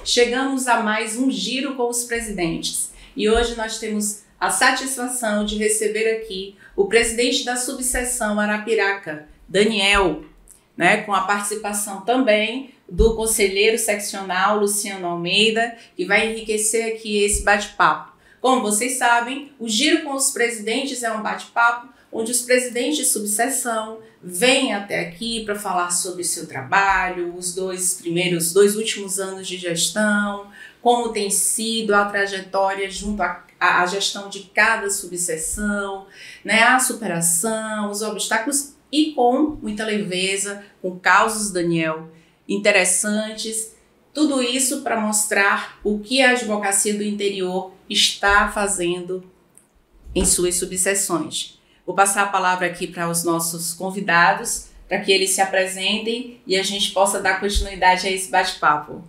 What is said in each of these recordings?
Chegamos a mais um Giro com os Presidentes e hoje nós temos a satisfação de receber aqui o presidente da subseção Arapiraca, Daniel, com a participação também do conselheiro seccional Luciano Almeida, que vai enriquecer aqui esse bate-papo. Como vocês sabem, o Giro com os Presidentes é um bate-papo onde os presidentes de subseção vêm até aqui para falar sobre o seu trabalho, os dois últimos anos de gestão, como tem sido a trajetória junto à gestão de cada subseção, a superação, os obstáculos e com muita leveza, com causos, Daniel, interessantes, tudo isso para mostrar o que a advocacia do interior está fazendo em suas subseções. Vou passar a palavra aqui para os nossos convidados, para que eles se apresentem e a gente possa dar continuidade a esse bate-papo.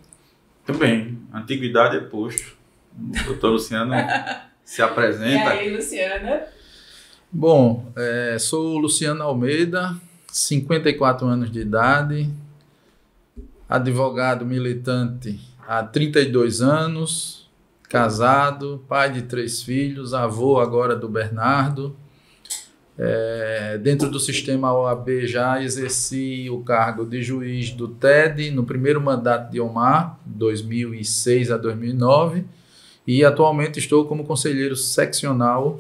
Muito bem, antiguidade é posto. O doutor Luciano se apresenta. E aí, Luciana? Bom, sou o Luciano Almeida, 54 anos de idade, advogado militante há 32 anos, casado, pai de 3 filhos, avô agora do Bernardo. Dentro do sistema OAB já exerci o cargo de juiz do TED no primeiro mandato de Omar, 2006 a 2009, e atualmente estou como conselheiro seccional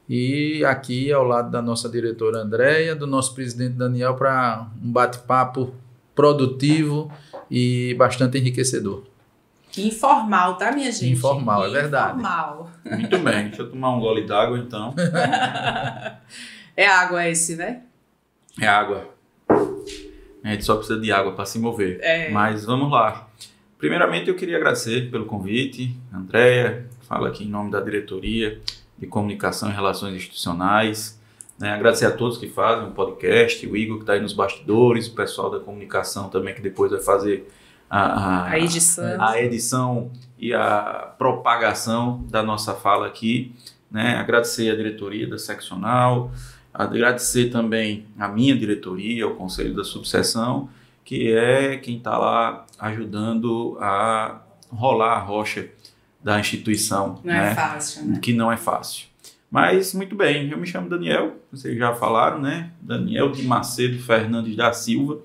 e aqui ao lado da nossa diretora Andréia, do nosso presidente Daniel, para um bate-papo produtivo e bastante enriquecedor. Informal, tá, minha gente? Informal, é verdade. Informal. Muito bem, deixa eu tomar um gole d'água então. É água esse, né? É água. A gente só precisa de água para se mover. Mas vamos lá. Primeiramente eu queria agradecer pelo convite. Andréia, fala aqui em nome da diretoria de Comunicação e Relações Institucionais. Agradecer a todos que fazem o podcast, o Igor que está aí nos bastidores, o pessoal da comunicação também que depois vai fazer a edição e a propagação da nossa fala aqui, agradecer a diretoria da seccional, agradecer também a minha diretoria, o conselho da subseção, que é quem está lá ajudando a rolar a rocha da instituição. Não é fácil, né? Que não é fácil. Mas, muito bem, eu me chamo Daniel, vocês já falaram, Daniel de Macedo Fernandes da Silva.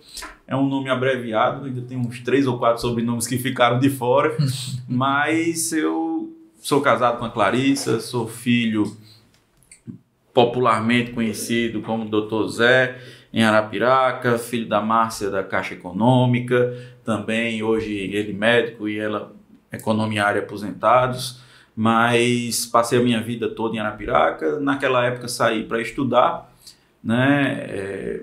É um nome abreviado, ainda tem uns 3 ou 4 sobrenomes que ficaram de fora. Mas eu sou casado com a Clarissa, sou filho popularmente conhecido como Dr. Zé, em Arapiraca, filho da Márcia da Caixa Econômica, também hoje ele médico e ela economiária aposentados. Mas passei a minha vida toda em Arapiraca. Naquela época saí para estudar,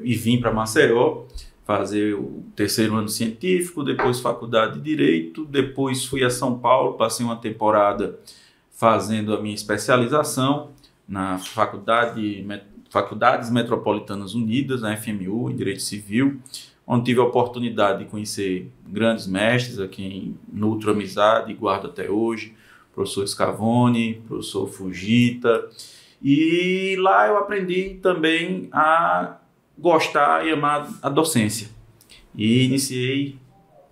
e vim para Maceió fazer o 3º ano científico, depois faculdade de Direito, depois fui a São Paulo, passei uma temporada fazendo a minha especialização na Faculdades Metropolitanas Unidas, na FMU, em Direito Civil, onde tive a oportunidade de conhecer grandes mestres a quem nutro amizade e guardo até hoje, professor Scavone, professor Fujita, e lá eu aprendi também a gostar e amar a docência. E iniciei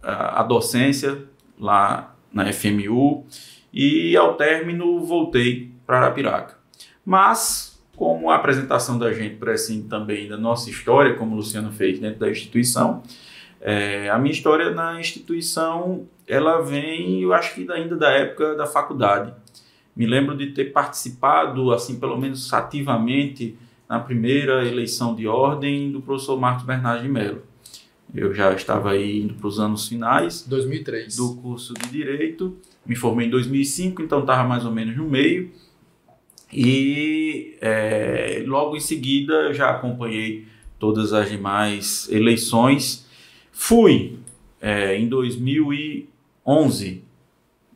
a docência lá na FMU e ao término voltei para Arapiraca. Mas, como a apresentação da gente prescinde também da nossa história, como o Luciano fez dentro da instituição, a minha história na instituição, ela vem, eu acho que ainda da época da faculdade. Me lembro de ter participado, assim, pelo menos ativamente, na primeira eleição de ordem do professor Marcos Bernardes de Mello. Eu já estava aí indo para os anos finais 2003 do curso de Direito, me formei em 2005, então estava mais ou menos no meio. E logo em seguida eu já acompanhei todas as demais eleições. Fui em 2011,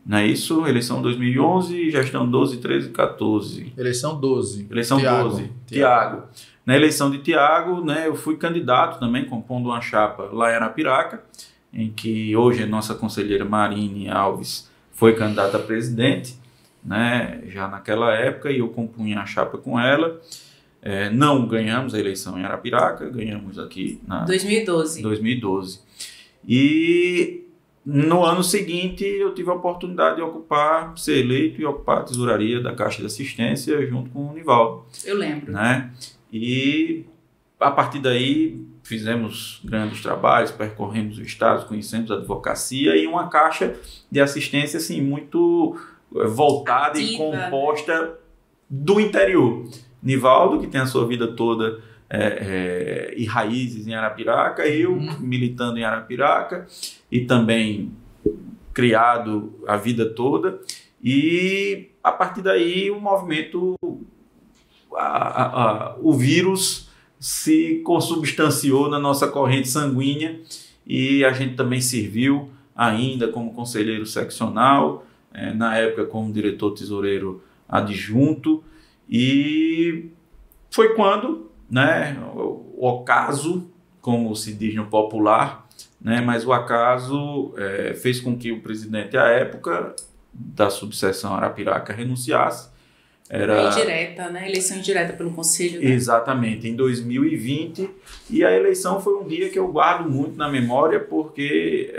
não é isso? Eleição 2011, gestão 12, 13, 14. Eleição 12. Eleição Tiago. 12, Tiago. Na eleição de Tiago, eu fui candidato também, compondo uma chapa lá em Arapiraca, em que hoje a nossa conselheira Marine Alves foi candidata a presidente, já naquela época, e eu compunha a chapa com ela. Não ganhamos a eleição em Arapiraca, ganhamos aqui na 2012. 2012. E no ano seguinte, eu tive a oportunidade de ser eleito e ocupar a tesouraria da Caixa de Assistência junto com o Nivaldo. Eu lembro. Né? E a partir daí fizemos grandes trabalhos, percorremos o estado, conhecemos a advocacia e uma Caixa de Assistência assim, muito voltada e composta do interior. Nivaldo, que tem a sua vida toda e raízes em Arapiraca, eu militando em Arapiraca e também criado a vida toda, e a partir daí o movimento, o vírus se consubstanciou na nossa corrente sanguínea e a gente também serviu ainda como conselheiro seccional, na época como diretor tesoureiro adjunto, e foi quando, né, o ocaso, como se diz no popular, né, mas o acaso fez com que o presidente à época da subseção Arapiraca renunciasse. Era indireta, né? Eleição indireta pelo Conselho. Né? Exatamente, em 2020, e a eleição foi um dia que eu guardo muito na memória porque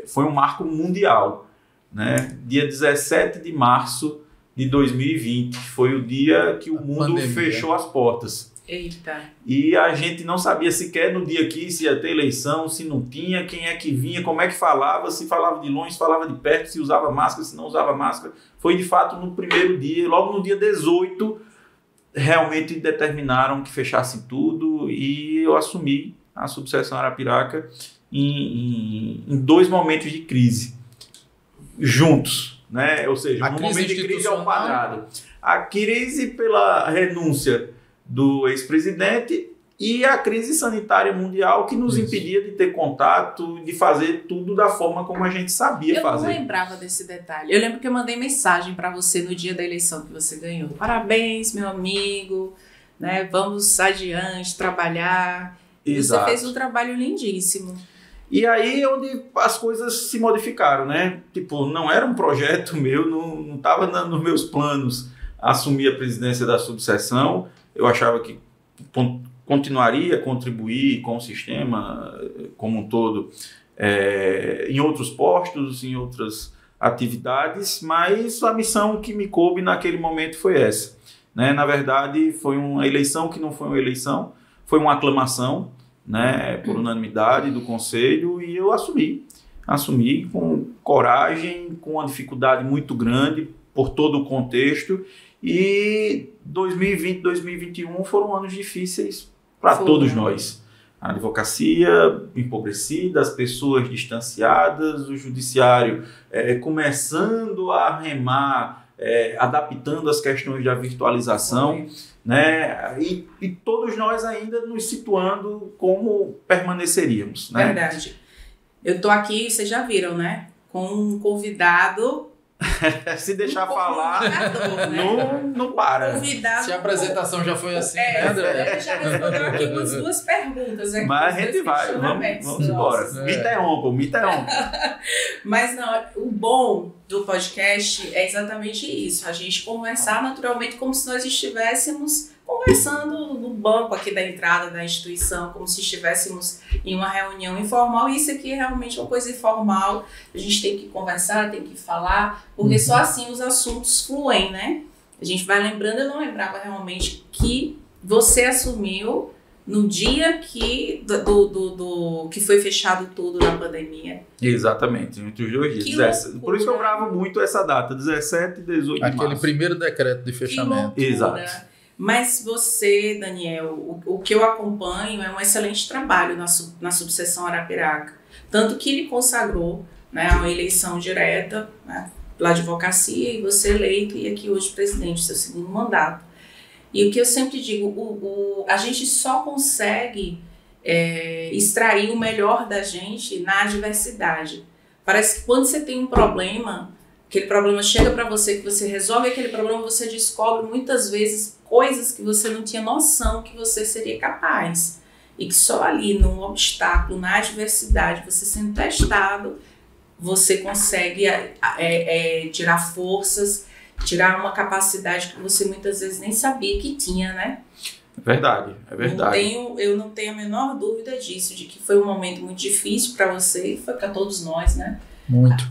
foi um marco mundial, né? Dia 17 de março de 2020 foi o dia que o mundo fechou as portas. Eita. E a gente não sabia sequer no dia que se ia ter eleição, se não tinha, quem é que vinha, como é que falava, se falava de longe, se falava de perto, se usava máscara, se não usava máscara. Foi de fato no primeiro dia, logo no dia 18, realmente determinaram que fechasse tudo e eu assumi a subseção Arapiraca em 2 momentos de crise, juntos, né? Ou seja, um momento de crise ao quadrado. A crise pela renúncia do ex-presidente e a crise sanitária mundial que nos impedia de ter contato, de fazer tudo da forma como a gente sabia fazer. Eu não lembrava desse detalhe. Eu lembro que eu mandei mensagem para você no dia da eleição que você ganhou. Parabéns, meu amigo, né? Vamos adiante, trabalhar. Exato. Você fez um trabalho lindíssimo. E aí onde as coisas se modificaram, né? Tipo, não era um projeto meu, não estava nos meus planos assumir a presidência da subseção. Eu achava que continuaria a contribuir com o sistema como um todo em outros postos, em outras atividades, mas a missão que me coube naquele momento foi essa. Né? Na verdade, foi uma eleição que não foi uma eleição, foi uma aclamação, né, por unanimidade do Conselho, e eu assumi com coragem, com uma dificuldade muito grande por todo o contexto. E 2020, 2021 foram anos difíceis para todos nós. A advocacia empobrecida, as pessoas distanciadas, o judiciário começando a remar, adaptando as questões da virtualização, né? E todos nós ainda nos situando como permaneceríamos. Né? Verdade. Eu estou aqui, vocês já viram, né? Com um convidado... Se deixar falar, né? não para. Se a apresentação já foi assim, né, André? Já respondeu aqui umas 2 perguntas. Mas a gente vai, vamos embora. Me interrompam. Mas não, o bom do podcast é exatamente isso. A gente conversar naturalmente como se nós estivéssemos conversando no banco aqui da entrada da instituição, como se estivéssemos em uma reunião informal. Isso aqui é realmente uma coisa informal. A gente tem que conversar, tem que falar, porque só assim os assuntos fluem, né? A gente vai lembrando, eu não lembrava realmente que você assumiu no dia que, que foi fechado tudo na pandemia. Exatamente, entre os 2 dias. Por isso que eu gravo muito essa data, 17 e 18 de março. Aquele primeiro decreto de fechamento. Exato. Mas você, Daniel, o que eu acompanho é um excelente trabalho na subseção Arapiraca. Tanto que ele consagrou, né, a eleição direta, né, pela advocacia, e você eleito, e aqui hoje presidente, seu 2º mandato. E o que eu sempre digo, a gente só consegue extrair o melhor da gente na adversidade. Parece que quando você tem um problema, aquele problema chega para você, que você resolve aquele problema, você descobre muitas vezes coisas que você não tinha noção que você seria capaz. E que só ali, num obstáculo, na adversidade, você sendo testado, você consegue tirar forças, tirar uma capacidade que você muitas vezes nem sabia que tinha, né? É verdade. Eu não tenho a menor dúvida disso, de que foi um momento muito difícil para você e foi para todos nós, né? Muito.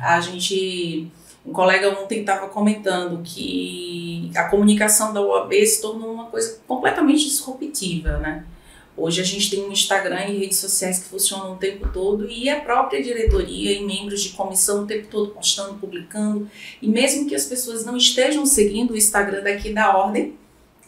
Um colega ontem estava comentando que a comunicação da OAB se tornou uma coisa completamente disruptiva, né? Hoje a gente tem um Instagram e redes sociais que funcionam o tempo todo e a própria diretoria e membros de comissão o tempo todo postando, publicando. E mesmo que as pessoas não estejam seguindo o Instagram daqui da Ordem,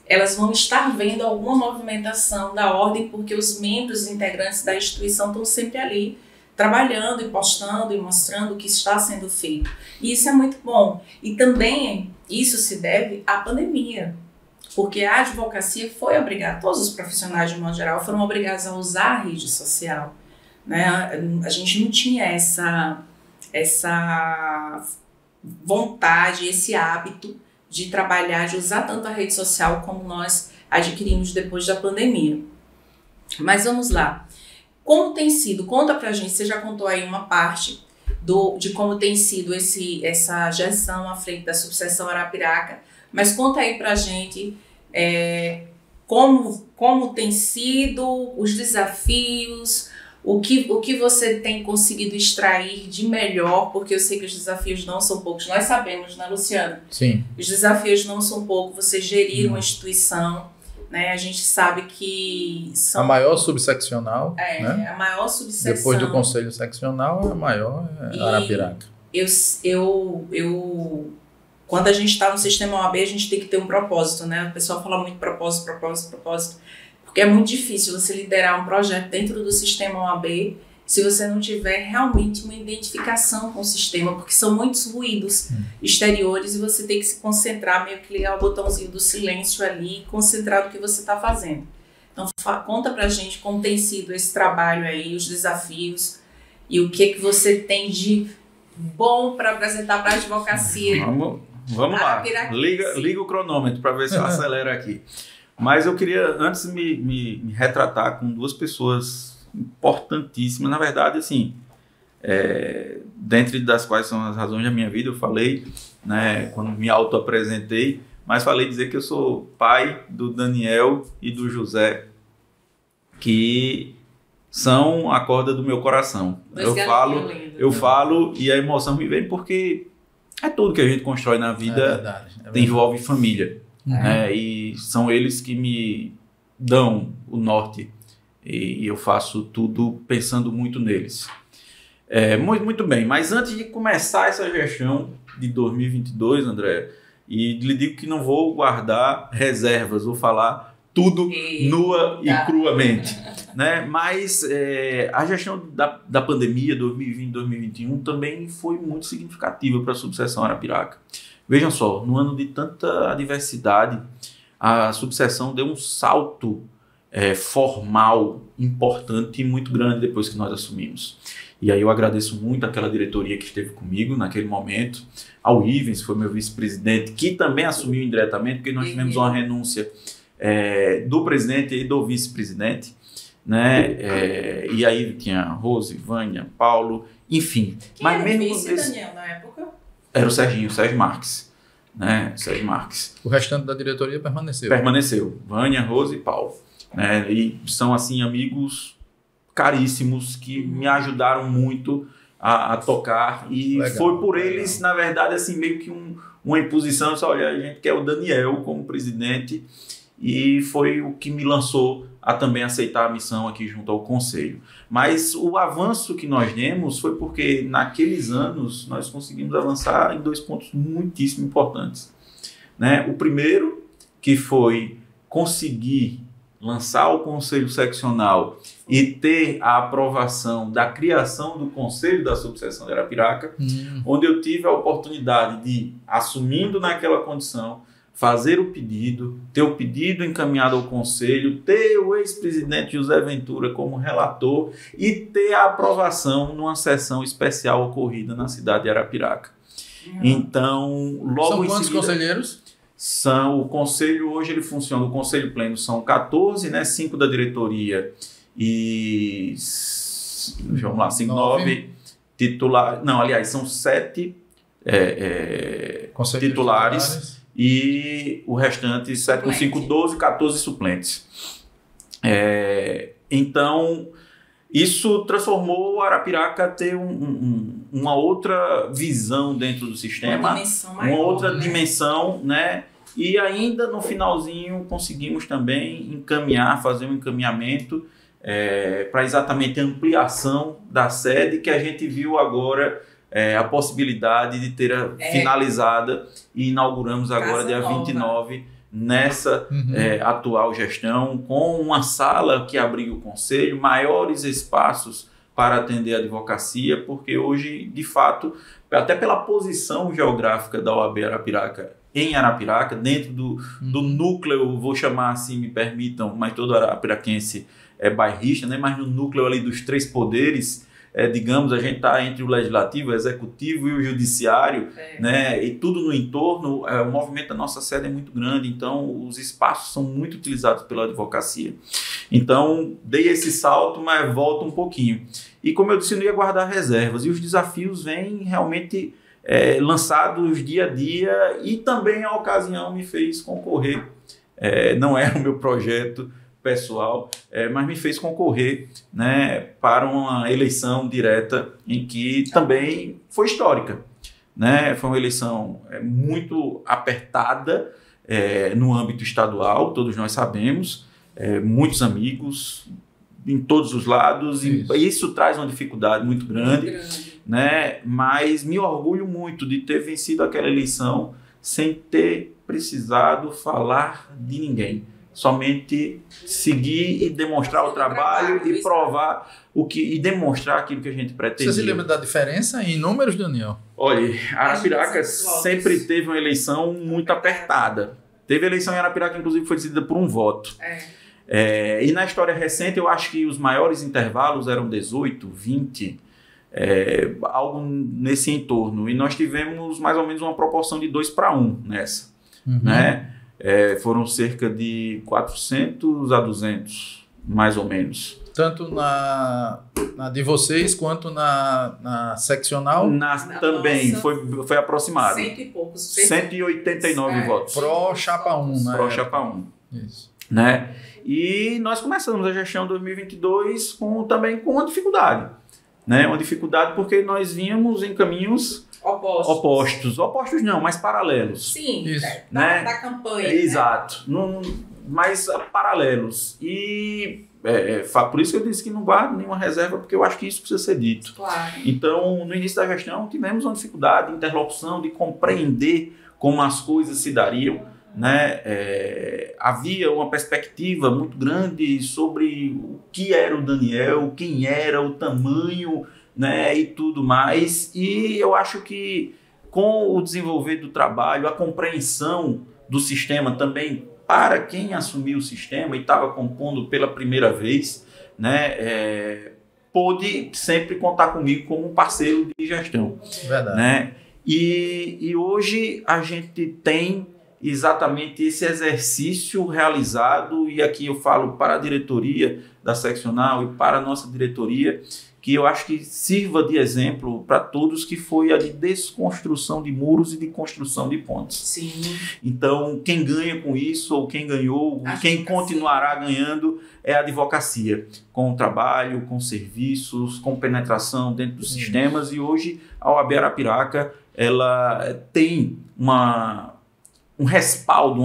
elas vão estar vendo alguma movimentação da Ordem porque os membros integrantes da instituição estão sempre ali trabalhando e postando e mostrando o que está sendo feito. E isso é muito bom. E também isso se deve à pandemia, porque a advocacia foi obrigada, todos os profissionais de modo geral foram obrigados a usar a rede social, né? A gente não tinha essa vontade, esse hábito de trabalhar, de usar tanto a rede social como nós adquirimos depois da pandemia. Mas vamos lá. Como tem sido? Conta pra gente, você já contou aí uma parte de como tem sido essa gestão à frente da subseção Arapiraca, mas conta aí pra gente como tem sido os desafios, o que você tem conseguido extrair de melhor, porque eu sei que os desafios não são poucos, nós sabemos, né, Luciano? Sim. Os desafios não são poucos, você gerir uma instituição, né? A gente sabe que são... A maior subseccional, né? A maior subseção. Depois do conselho seccional, a maior é Arapiraca. Quando a gente está no sistema OAB, a gente tem que ter um propósito, né? O pessoal fala muito propósito, porque é muito difícil você liderar um projeto dentro do sistema OAB se você não tiver realmente uma identificação com o sistema, porque são muitos ruídos exteriores e você tem que se concentrar, meio que ligar o botãozinho do silêncio ali, concentrar no que você está fazendo. Então, conta pra gente como tem sido esse trabalho aí, os desafios e o que você tem de bom para apresentar para a advocacia. Vamos lá, liga o cronômetro para ver se eu acelero aqui. Mas eu queria antes me retratar com duas pessoas importantíssimas, na verdade, assim, dentre das quais são as razões da minha vida, eu falei, né, quando me auto-apresentei, mas falei dizer que eu sou pai do Daniel e do José, que são a corda do meu coração. Eu falo e a emoção me vem porque é tudo que a gente constrói na vida envolve família. Né? E são eles que me dão o norte e eu faço tudo pensando muito neles. Muito bem, mas antes de começar essa gestão de 2022, André, e lhe digo que não vou guardar reservas, vou falar tudo nua e cruamente. Né? Mas a gestão da pandemia 2020-2021 também foi muito significativa para a subseção Arapiraca. Vejam só, no ano de tanta adversidade, a subseção deu um salto formal, importante e muito grande depois que nós assumimos. E aí eu agradeço muito àquela diretoria que esteve comigo naquele momento, ao Ivens, que foi meu vice-presidente, que também assumiu indiretamente, porque nós tivemos uma renúncia do presidente e do vice-presidente, né? E aí tinha Rose, Vânia, Paulo, enfim. Quem era o vice, Daniel, na época? Era o Sérgio Marques, né? Sérgio Marques. O restante da diretoria permaneceu. Permaneceu, Vânia, Rose e Paulo. Né? E são, assim, amigos caríssimos que me ajudaram muito a tocar. E legal, foi por eles, na verdade, assim, meio que uma imposição. Só, olha, a gente quer o Daniel como presidente. E foi o que me lançou a também aceitar a missão aqui junto ao Conselho. Mas o avanço que nós demos foi porque naqueles anos nós conseguimos avançar em dois pontos muitíssimo importantes. Né? O primeiro, que foi conseguir lançar o Conselho Seccional e ter a aprovação da criação do Conselho da Subseção de Arapiraca, onde eu tive a oportunidade de, assumindo naquela condição, fazer o pedido, ter o pedido encaminhado ao Conselho, ter o ex-presidente José Ventura como relator e ter a aprovação numa sessão especial ocorrida na cidade de Arapiraca. Então, logo são em quantos seguida, conselheiros? O Conselho hoje ele funciona, o Conselho Pleno são 14, né, 5 da diretoria e vamos lá, 9 titulares, não, aliás, são 7 titulares. E o restante, 7 com 5, 12, 14 suplentes. Então, Isso transformou Arapiraca a ter uma outra visão dentro do sistema, uma outra dimensão, né? E ainda no finalzinho conseguimos também fazer um encaminhamento para exatamente a ampliação da sede, que a gente viu agora a possibilidade de ter finalizada, e inauguramos agora dia 29 nessa atual gestão, com uma sala que abriga o conselho, maiores espaços para atender a advocacia, porque hoje, de fato, até pela posição geográfica da OAB Arapiraca em Arapiraca, dentro do núcleo, vou chamar assim, me permitam, mas todo arapiraquense é bairrista, né? Mas no núcleo ali dos 3 poderes, digamos, a gente está entre o legislativo, o executivo e o judiciário, né? E tudo no entorno, o movimento da nossa sede é muito grande, então os espaços são muito utilizados pela advocacia. Então, dei esse salto, mas volto um pouquinho. E como eu disse, eu não ia guardar reservas, e os desafios vêm realmente lançados dia a dia, e também a ocasião me fez concorrer, não era o meu projeto pessoal, mas me fez concorrer, né, para uma eleição direta em que também foi histórica, né? Foi uma eleição muito apertada no âmbito estadual, todos nós sabemos, muitos amigos em todos os lados, e isso traz uma dificuldade muito grande. Né? Mas me orgulho muito de ter vencido aquela eleição sem ter precisado falar de ninguém. Somente seguir e demonstrar o trabalho e provar e demonstrar aquilo que a gente pretendia. Você se lembra da diferença em números, Daniel? Olha, Arapiraca sempre teve uma eleição muito apertada. Teve eleição em Arapiraca, inclusive, foi decidida por um voto. E na história recente, eu acho que os maiores intervalos eram 18, 20, algo nesse entorno. E nós tivemos mais ou menos uma proporção de 2-1 nessa. Né? Foram cerca de 400 a 200, mais ou menos. Tanto na de vocês quanto na seccional? Também, foi aproximado. 100 e poucos. 189 votos. Pró Chapa 1, né? Pró Chapa 1. Isso. Né? E nós começamos a gestão 2022 também com uma dificuldade. Né? Uma dificuldade porque nós vínhamos em caminhos opostos não, mas paralelos. Sim, isso, né? Da campanha. Exato, mas paralelos. E por isso que eu disse que não guardo nenhuma reserva, porque eu acho que isso precisa ser dito. Claro. Então, no início da gestão, tivemos uma dificuldade de interlocução, de compreender como as coisas se dariam. Né? Havia uma perspectiva muito grande sobre o que era o Daniel, quem era, o tamanho, né? E tudo mais, e eu acho que com o desenvolver do trabalho, a compreensão do sistema também para quem assumiu o sistema e estava compondo pela primeira vez, né? Pôde sempre contar comigo como um parceiro de gestão. Verdade. Né? E hoje a gente tem exatamente esse exercício realizado, e aqui eu falo para a diretoria da seccional e para a nossa diretoria, que eu acho que sirva de exemplo para todos, que foi a de desconstrução de muros e de construção de pontes. Sim. Então, quem ganha com isso, ou quem ganhou, quem continuará ganhando, é a advocacia, com o trabalho, com serviços, com penetração dentro dos sistemas, e hoje a OAB Arapiraca, ela tem um respaldo,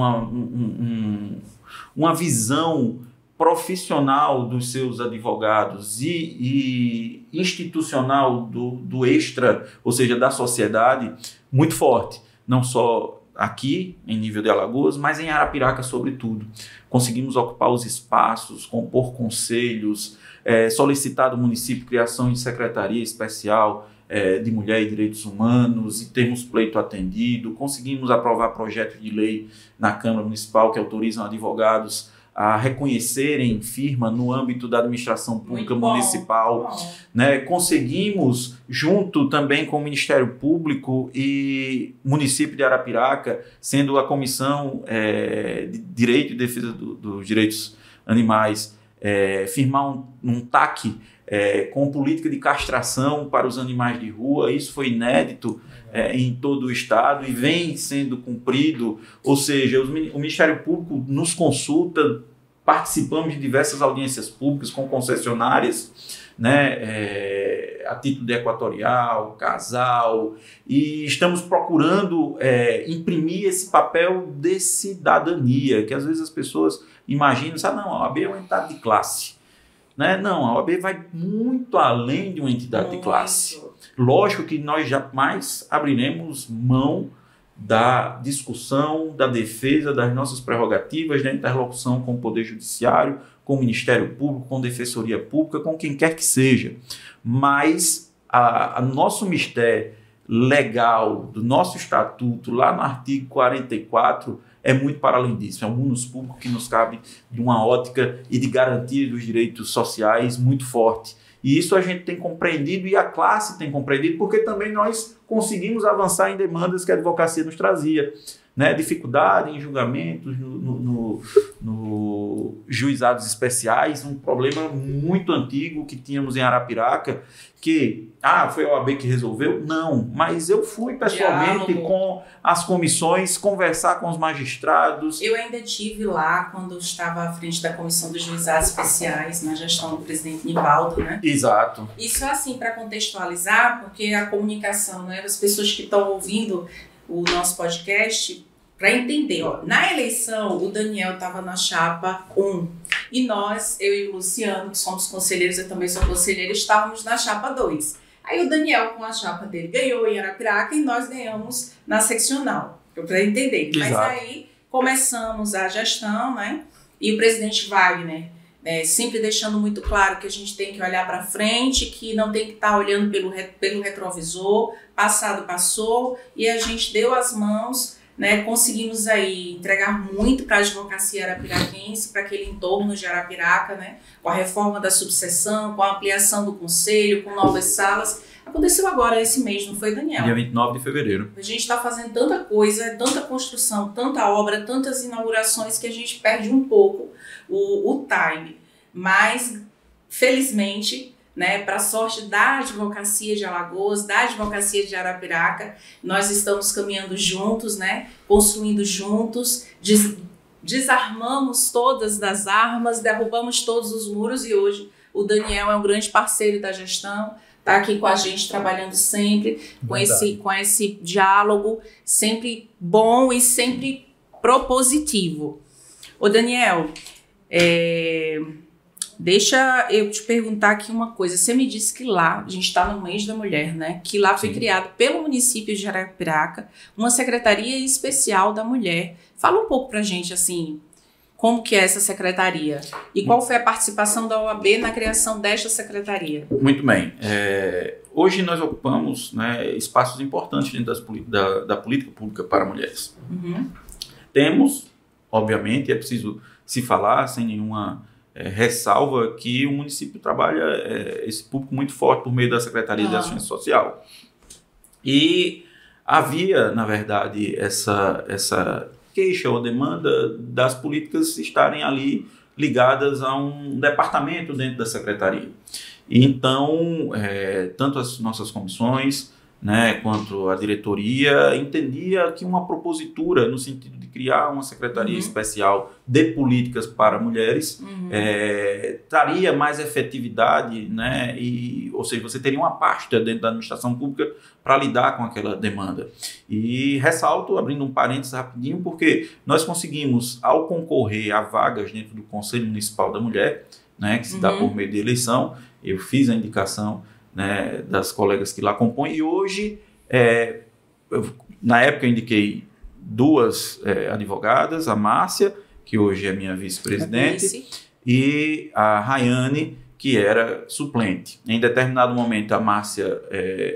uma visão profissional dos seus advogados e institucional do extra, ou seja, da sociedade, muito forte. Não só aqui, em nível de Alagoas, mas em Arapiraca, sobretudo. Conseguimos ocupar os espaços, compor conselhos, solicitar do município criação de secretaria especial de Mulher e Direitos Humanos, e termos pleito atendido. Conseguimos aprovar projetos de lei na Câmara Municipal que autorizam advogados a reconhecerem firma no âmbito da administração pública municipal. Né? Conseguimos, junto também com o Ministério Público e município de Arapiraca, sendo a Comissão de Direito e Defesa dos Direitos Animais, firmar um TAC com política de castração para os animais de rua. Isso foi inédito em todo o estado e vem sendo cumprido, ou seja, o Ministério Público nos consulta participamos de diversas audiências públicas com concessionárias, né, a título de Equatorial, Casal, e estamos procurando imprimir esse papel de cidadania, que às vezes as pessoas imaginam, não, a OAB é uma entidade de classe. Né? Não, a OAB vai muito além de uma entidade de classe. Lógico que nós jamais abriremos mão da discussão, da defesa das nossas prerrogativas, da interlocução com o Poder Judiciário, com o Ministério Público, com a Defensoria Pública, com quem quer que seja. Mas a nosso mistério legal, do nosso estatuto, lá no artigo 44, é muito para além disso. É um munus público que nos cabe de uma ótica e de garantia dos direitos sociais muito forte. E isso a gente tem compreendido e a classe tem compreendido, porque também nós conseguimos avançar em demandas que a advocacia nos trazia. Né? Dificuldade em julgamentos, no juizados especiais, um problema muito antigo que tínhamos em Arapiraca, que, foi a OAB que resolveu? Não, mas eu fui pessoalmente com as comissões, conversar com os magistrados. Eu ainda estive lá quando estava à frente da Comissão dos Juizados Especiais, na gestão do presidente Nivaldo, né? Exato. Isso assim, para contextualizar, porque a comunicação, né, as pessoas que estão ouvindo o nosso podcast, para entender, na eleição o Daniel estava na chapa 1 e nós, eu e o Luciano, que somos conselheiros, eu também sou conselheira, estávamos na chapa 2. Aí o Daniel com a chapa dele ganhou em Arapiraca e nós ganhamos na seccional, para entender. Exato. Mas aí começamos a gestão, né? E o presidente Wagner, sempre deixando muito claro que a gente tem que olhar para frente, que não tem que estar olhando pelo retrovisor, passado passou, e a gente deu as mãos, né, conseguimos aí entregar muito para a advocacia arapiraquense, para aquele entorno de Arapiraca, né, com a reforma da subseção, com a ampliação do conselho, com novas salas. Aconteceu agora esse mês, não foi, Daniel? Dia 29 de fevereiro. A gente está fazendo tanta coisa, tanta construção, tanta obra, tantas inaugurações que a gente perde um pouco o time. Mas, felizmente, né, para a sorte da advocacia de Alagoas, da advocacia de Arapiraca, nós estamos caminhando juntos, né, construindo juntos, desarmamos todas as armas, derrubamos todos os muros e hoje o Daniel é um grande parceiro da gestão, está aqui com a gente trabalhando sempre, com esse diálogo sempre bom e sempre propositivo. Ô Daniel, deixa eu te perguntar aqui uma coisa. Você me disse que lá, a gente está no mês da mulher, né? Que lá foi criado pelo município de Arapiraca uma secretaria especial da mulher. Fala um pouco pra gente, assim, como que é essa secretaria e qual foi a participação da OAB na criação desta secretaria. Muito bem. Hoje nós ocupamos, né, espaços importantes dentro da política pública para mulheres. Uhum. Temos, obviamente, é preciso se falar sem nenhuma ressalva que o município trabalha esse público muito forte por meio da Secretaria de Assistência Social. E havia, na verdade, essa queixa ou demanda das políticas estarem ali ligadas a um departamento dentro da Secretaria. E então, tanto as nossas comissões, né, quanto a diretoria entendia que uma propositura no sentido de criar uma secretaria especial de políticas para mulheres traria mais efetividade, né, ou seja, você teria uma pasta dentro da administração pública para lidar com aquela demanda. E ressalto, abrindo um parênteses rapidinho, porque nós conseguimos, ao concorrer a vagas dentro do Conselho Municipal da Mulher, né, que se dá por meio de eleição, eu fiz a indicação, né, das colegas que lá compõem, e hoje, na época eu indiquei duas advogadas, a Márcia, que hoje é minha vice-presidente, e a Rayane, que era suplente. Em determinado momento a Márcia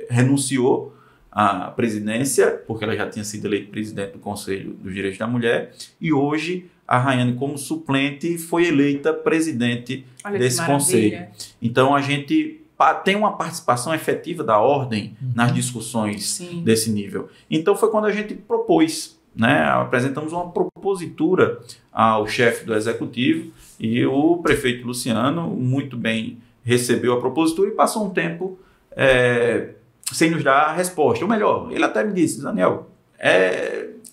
renunciou à presidência, porque ela já tinha sido eleita presidente do Conselho dos Direitos da Mulher, e hoje a Rayane, como suplente, foi eleita presidente desse conselho. Então a gente tem uma participação efetiva da ordem nas discussões desse nível. Então foi quando a gente propôs, né, apresentamos uma propositura ao chefe do executivo e o prefeito Luciano muito bem recebeu a propositura e passou um tempo sem nos dar a resposta. Ou melhor, ele até me disse, Daniel,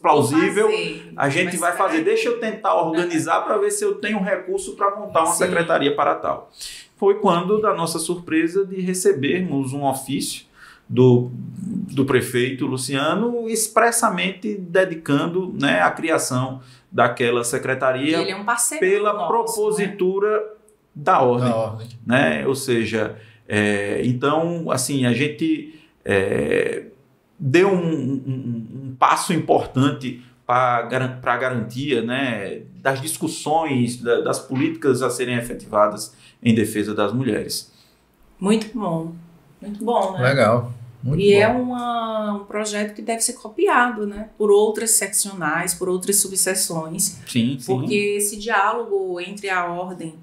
plausível, a gente vai fazer. Deixa eu tentar organizar para ver se eu tenho recurso para montar uma secretaria para tal. Foi quando, da nossa surpresa, de recebermos um ofício do prefeito Luciano, expressamente dedicando, né, a criação daquela secretaria ele é um parceiro pela nosso, propositura, né, da ordem. Né? Ou seja, então, assim, a gente deu um passo importante para a garantia, né, das discussões, das políticas a serem efetivadas em defesa das mulheres. Muito bom, né? Legal. Muito e bom. É um projeto que deve ser copiado, né, por outras seccionais, por outras subseções. Sim. Porque esse diálogo entre a ordem,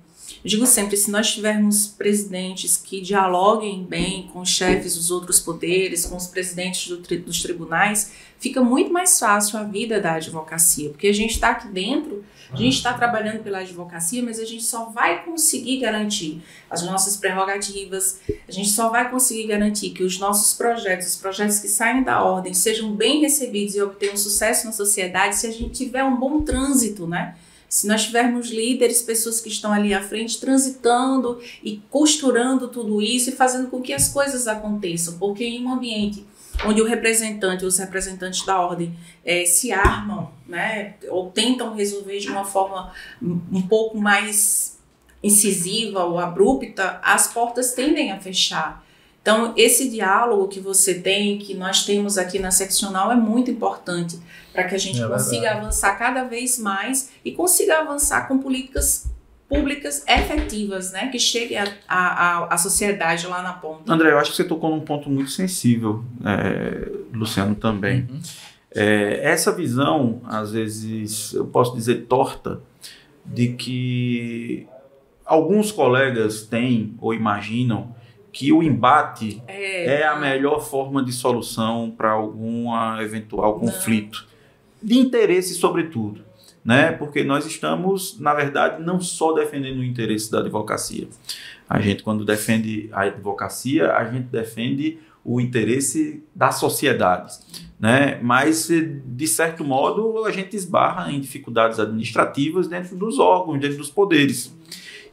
eu digo sempre, se nós tivermos presidentes que dialoguem bem com os chefes dos outros poderes, com os presidentes dos tribunais, fica muito mais fácil a vida da advocacia, porque a gente está aqui dentro, a gente está trabalhando pela advocacia, mas a gente só vai conseguir garantir as nossas prerrogativas, a gente só vai conseguir garantir que os nossos projetos, os projetos que saem da ordem, sejam bem recebidos e obtenham sucesso na sociedade se a gente tiver um bom trânsito, né? Se nós tivermos líderes, pessoas que estão ali à frente, transitando e costurando tudo isso e fazendo com que as coisas aconteçam, porque em um ambiente onde o representante ou os representantes da ordem se armam, né, ou tentam resolver de uma forma um pouco mais incisiva ou abrupta, as portas tendem a fechar. Então, esse diálogo que você tem, que nós temos aqui na seccional, é muito importante para que a gente consiga avançar cada vez mais e consiga avançar com políticas públicas efetivas, né, que cheguem à sociedade lá na ponta. André, eu acho que você tocou num ponto muito sensível, Luciano também. Essa visão, às vezes, eu posso dizer torta, de que alguns colegas têm ou imaginam que o embate é a melhor forma de solução para algum eventual conflito. De interesse, sobretudo. Né? Porque nós estamos, na verdade, não só defendendo o interesse da advocacia. A gente, quando defende a advocacia, a gente defende o interesse da sociedade. Né? Mas, de certo modo, a gente esbarra em dificuldades administrativas dentro dos órgãos, dentro dos poderes.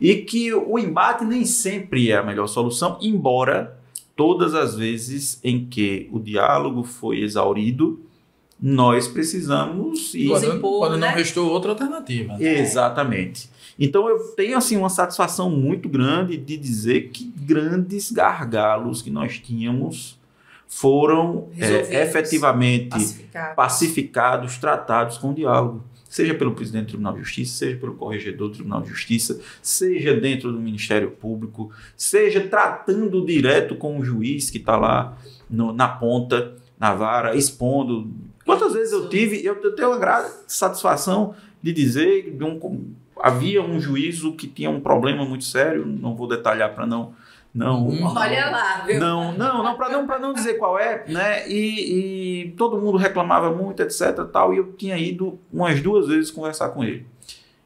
E que o embate nem sempre é a melhor solução, embora todas as vezes em que o diálogo foi exaurido, nós precisamos ir... Quando não restou outra alternativa. Né? Exatamente. Então eu tenho assim, uma satisfação muito grande de dizer que grandes gargalos que nós tínhamos foram efetivamente pacificados, tratados com diálogo. Seja pelo presidente do Tribunal de Justiça, seja pelo corregedor do Tribunal de Justiça, seja dentro do Ministério Público, seja tratando direto com o juiz que está lá na ponta, na vara, expondo. Quantas vezes eu tenho a grande satisfação de dizer que havia um juízo que tinha um problema muito sério, não vou detalhar para não olha lá, viu? Para não dizer qual é, né? E todo mundo reclamava muito, etc. Tal, e eu tinha ido umas 2 vezes conversar com ele.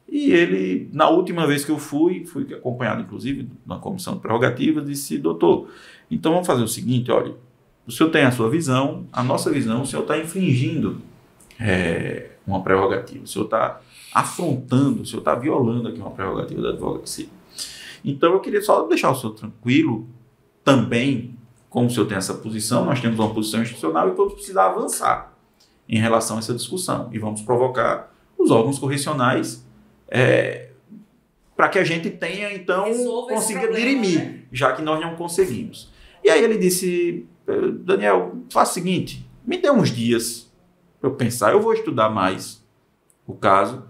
E ele, na última vez que eu fui acompanhado, inclusive, na comissão de prerrogativa, disse: doutor, então vamos fazer o seguinte, olha, o senhor tem a sua visão, a nossa visão, o senhor está infringindo uma prerrogativa, o senhor está afrontando, o senhor está violando aqui uma prerrogativa da advocacia. Então, eu queria só deixar o senhor tranquilo também, como o senhor tem essa posição, nós temos uma posição institucional e vamos precisar avançar em relação a essa discussão. E vamos provocar os órgãos correcionais para que a gente tenha, então, consiga dirimir, né? Já que nós não conseguimos. E aí ele disse: Daniel, faça o seguinte, me dê uns dias para eu pensar, eu vou estudar mais o caso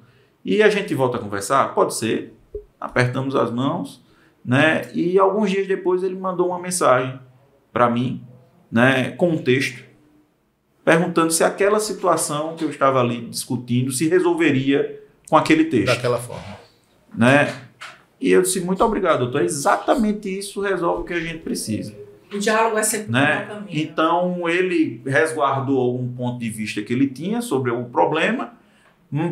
e a gente volta a conversar? Pode ser. Apertamos as mãos, né? E alguns dias depois ele mandou uma mensagem para mim, né, com um texto, perguntando se aquela situação que eu estava ali discutindo se resolveria com aquele texto. Daquela forma. Né? E eu disse: muito obrigado, doutor. Exatamente isso resolve o que a gente precisa. O diálogo é sempre né? bom também. Então ele resguardou um ponto de vista que ele tinha sobre o problema.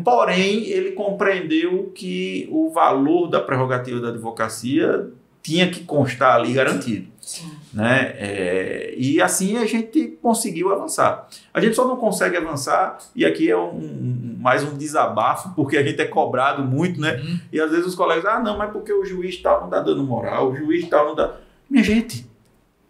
Porém, ele compreendeu que o valor da prerrogativa da advocacia tinha que constar ali garantido. Sim. né? E assim a gente conseguiu avançar. A gente só não consegue avançar, e aqui é mais um desabafo, porque a gente é cobrado muito, né? E às vezes os colegas, não, mas porque o juiz tal não dá dando moral, o juiz tal não dá... Minha gente...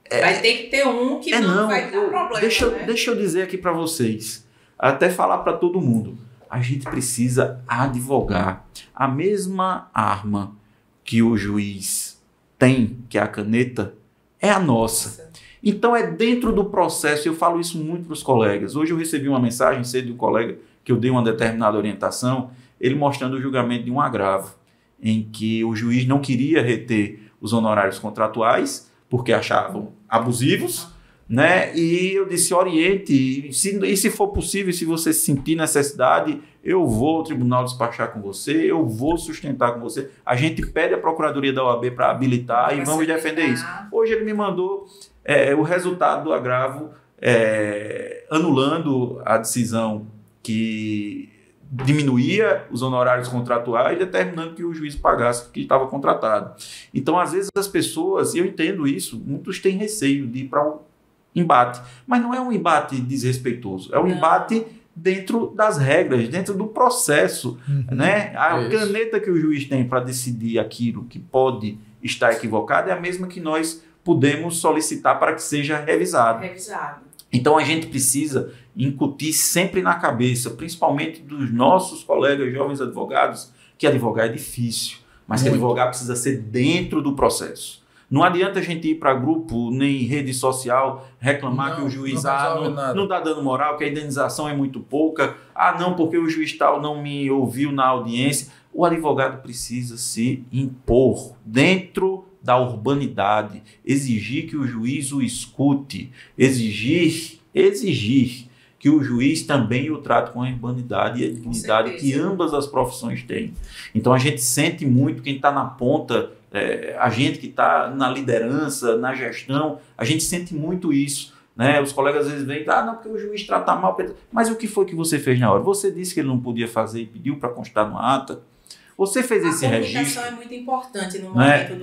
vai ter que ter um que não vai dar problema, deixa eu dizer aqui para vocês, até falar para todo mundo, a gente precisa advogar. A mesma arma que o juiz tem, que é a caneta, é a nossa. Então é dentro do processo, eu falo isso muito para os colegas. Hoje eu recebi uma mensagem cedo de um colega que eu dei uma determinada orientação, ele mostrando o julgamento de um agravo, em que o juiz não queria reter os honorários contratuais, porque achavam abusivos, né? E eu disse, oriente, e se for possível, se você sentir necessidade, eu vou ao tribunal despachar com você, eu vou sustentar com você. A gente pede a Procuradoria da OAB para habilitar e vamos defender isso. Hoje ele me mandou o resultado do agravo, anulando a decisão que diminuía os honorários contratuais, determinando que o juiz pagasse o que estava contratado. Então, às vezes, as pessoas, e eu entendo isso, muitos têm receio de ir para um embate, mas não é um embate desrespeitoso, é um embate dentro das regras, dentro do processo, né? A caneta que o juiz tem para decidir aquilo que pode estar equivocado é a mesma que nós podemos solicitar para que seja revisado. Então a gente precisa incutir sempre na cabeça, principalmente dos nossos colegas jovens advogados, que advogar é difícil, mas que advogar precisa ser dentro do processo. Não adianta a gente ir para grupo, nem rede social, reclamar que o juiz não está dando moral, que a indenização é muito pouca. Não, porque o juiz tal não me ouviu na audiência. O advogado precisa se impor dentro da urbanidade, exigir que o juiz o escute, exigir que o juiz também o trate com a urbanidade e a dignidade que ambas as profissões têm. Então a gente sente muito quem está na ponta, a gente que está na liderança, na gestão, a gente sente muito isso, né? Os colegas às vezes vêm, não, porque o juiz trata mal, mas o que foi que você fez na hora? Você disse que ele não podia fazer e pediu para constar no ata? Você fez esse registro. A comunicação é muito importante no momento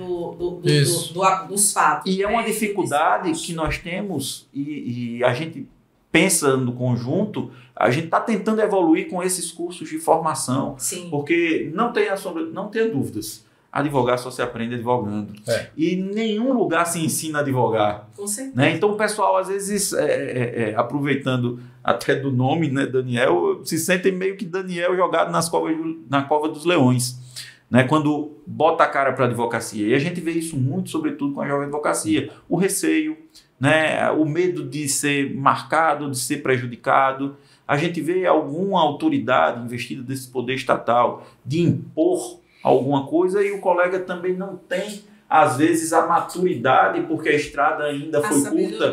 dos fatos. E é uma dificuldade que nós temos e a gente pensa no conjunto, a gente está tentando evoluir com esses cursos de formação. Sim. Porque não tenha dúvidas. Advogar só se aprende advogando. E em nenhum lugar se ensina a advogar. Com certeza. Né? Então o pessoal, às vezes, aproveitando até do nome, né, Daniel, se sentem meio que Daniel jogado na cova dos leões. Né? Quando bota a cara para a advocacia. E a gente vê isso muito, sobretudo com a jovem advocacia. O receio, né? O medo de ser marcado, de ser prejudicado. A gente vê alguma autoridade investida desse poder estatal de impor alguma coisa e o colega também não tem, às vezes, a maturidade, porque a estrada ainda foi curta,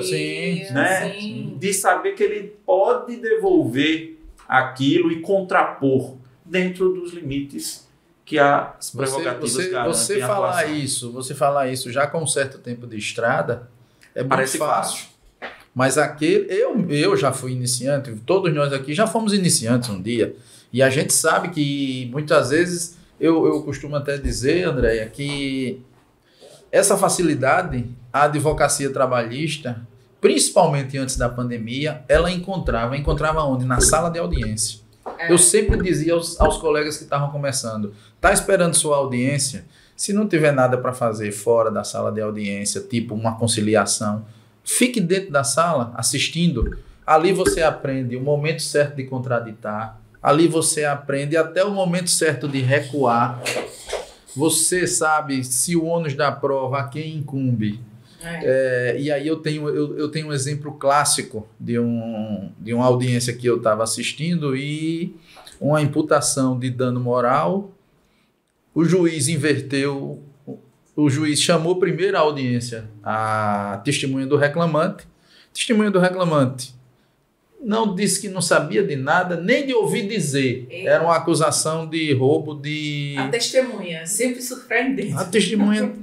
né? De saber que ele pode devolver aquilo e contrapor dentro dos limites que as prerrogativas garantem. Você falar isso já com um certo tempo de estrada é muito Parece fácil. Mas eu já fui iniciante, todos nós aqui já fomos iniciantes um dia, e a gente sabe que muitas vezes eu costumo até dizer, Andréia, que essa facilidade, a advocacia trabalhista, principalmente antes da pandemia, ela encontrava onde? Na sala de audiência. Eu sempre dizia aos colegas que estavam começando, está esperando sua audiência? Se não tiver nada para fazer fora da sala de audiência, tipo uma conciliação, fique dentro da sala assistindo. Ali você aprende o momento certo de contraditar. Ali você aprende até o momento certo de recuar. Você sabe se o ônus da prova a quem incumbe. E aí eu tenho um exemplo clássico de uma audiência que eu estava assistindo e uma imputação de dano moral. O juiz inverteu, o juiz chamou primeiro a audiência a testemunha do reclamante. Testemunha do reclamante não disse que não sabia de nada, nem de ouvir dizer. Era uma acusação de roubo de... A testemunha, sempre surpreendente. A testemunha...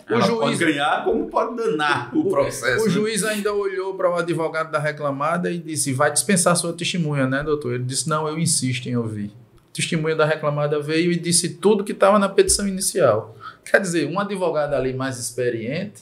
Ela pode ganhar, como pode danar o processo. O juiz ainda olhou para o advogado da reclamada e disse, vai dispensar sua testemunha, né, doutor? Ele disse, não, eu insisto em ouvir. A testemunha da reclamada veio e disse tudo que estava na petição inicial. Quer dizer, um advogado ali mais experiente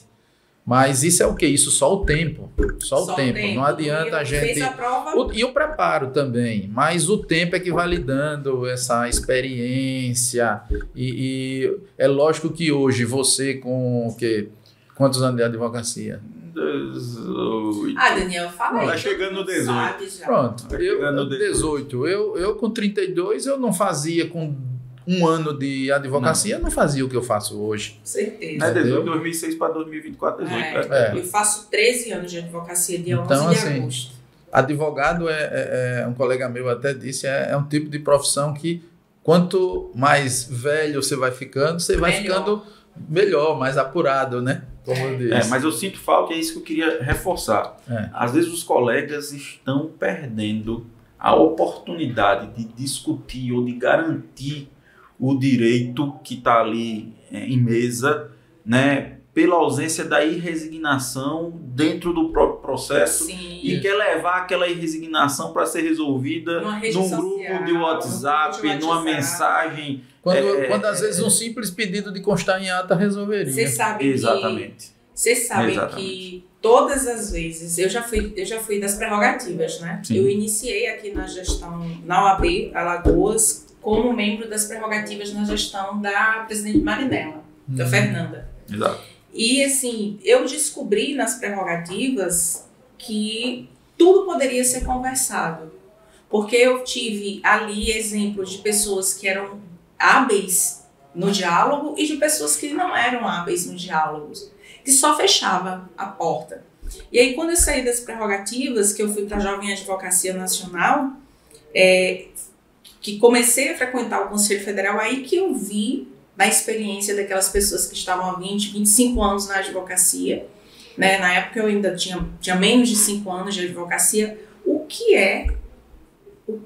Mas isso é o quê? Isso só o tempo. Só o tempo. Não adianta a gente... Fez a prova. E o preparo também. Mas o tempo é que vai lhe dando essa experiência. E é lógico que hoje você com o quê? Quantos anos de advocacia? 18. Daniel, fala aí. Tá chegando no 18. Sabe já. Pronto. Tá chegando no 18. Eu com 32, eu não fazia com 1 ano de advocacia, não fazia o que eu faço hoje. Com certeza. É 18, 2006 para 2024, 18. Eu faço 13 anos de advocacia, dia Então, 11 de assim, agosto. Advogado um colega meu até disse, é um tipo de profissão que quanto mais velho você vai ficando, você vai ficando melhor, mais apurado, né? Como eu disse. Mas eu sinto falta, é isso que eu queria reforçar. Às vezes os colegas estão perdendo a oportunidade de discutir ou de garantir o direito que está ali em mesa, né? Pela ausência da irresignação dentro do próprio processo. Sim. E quer levar aquela irresignação para ser resolvida num grupo de WhatsApp, numa mensagem. Quando às vezes um simples pedido de constar em ata resolveria. Vocês sabem Exatamente. que todas as vezes, eu já fui das prerrogativas, né? Sim. Eu iniciei aqui na gestão, na OAB Alagoas, como membro das prerrogativas na gestão da presidente Marinela, da Fernanda. Exato. E assim, eu descobri nas prerrogativas que tudo poderia ser conversado. Porque eu tive ali exemplos de pessoas que eram hábeis no diálogo e de pessoas que não eram hábeis no diálogo, que só fechava a porta. E aí, quando eu saí das prerrogativas, que eu fui para a Jovem Advocacia Nacional, que comecei a frequentar o Conselho Federal, aí que eu vi da experiência daquelas pessoas que estavam há 20, 25 anos na advocacia, né? Na época eu ainda tinha menos de 5 anos de advocacia, o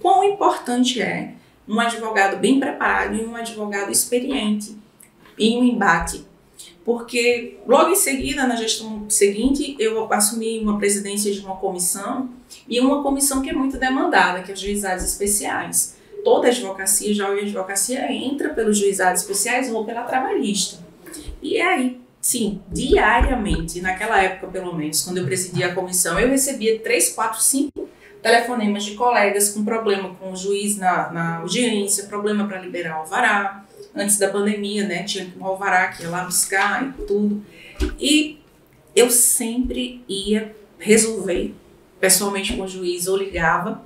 quão importante é um advogado bem preparado e um advogado experiente em um embate. Porque logo em seguida, na gestão seguinte, eu assumi uma presidência de uma comissão, e uma comissão que é muito demandada, que é os juizados especiais. Toda advocacia, jovem advocacia, entra pelos juizados especiais ou pela trabalhista. E aí, sim, diariamente, naquela época pelo menos, quando eu presidia a comissão, eu recebia 3, 4, 5 telefonemas de colegas com problema com o juiz na audiência, problema para liberar o alvará. Antes da pandemia, né, tinha um alvará que ia lá buscar e tudo. E eu sempre ia resolver pessoalmente com o juiz, ou ligava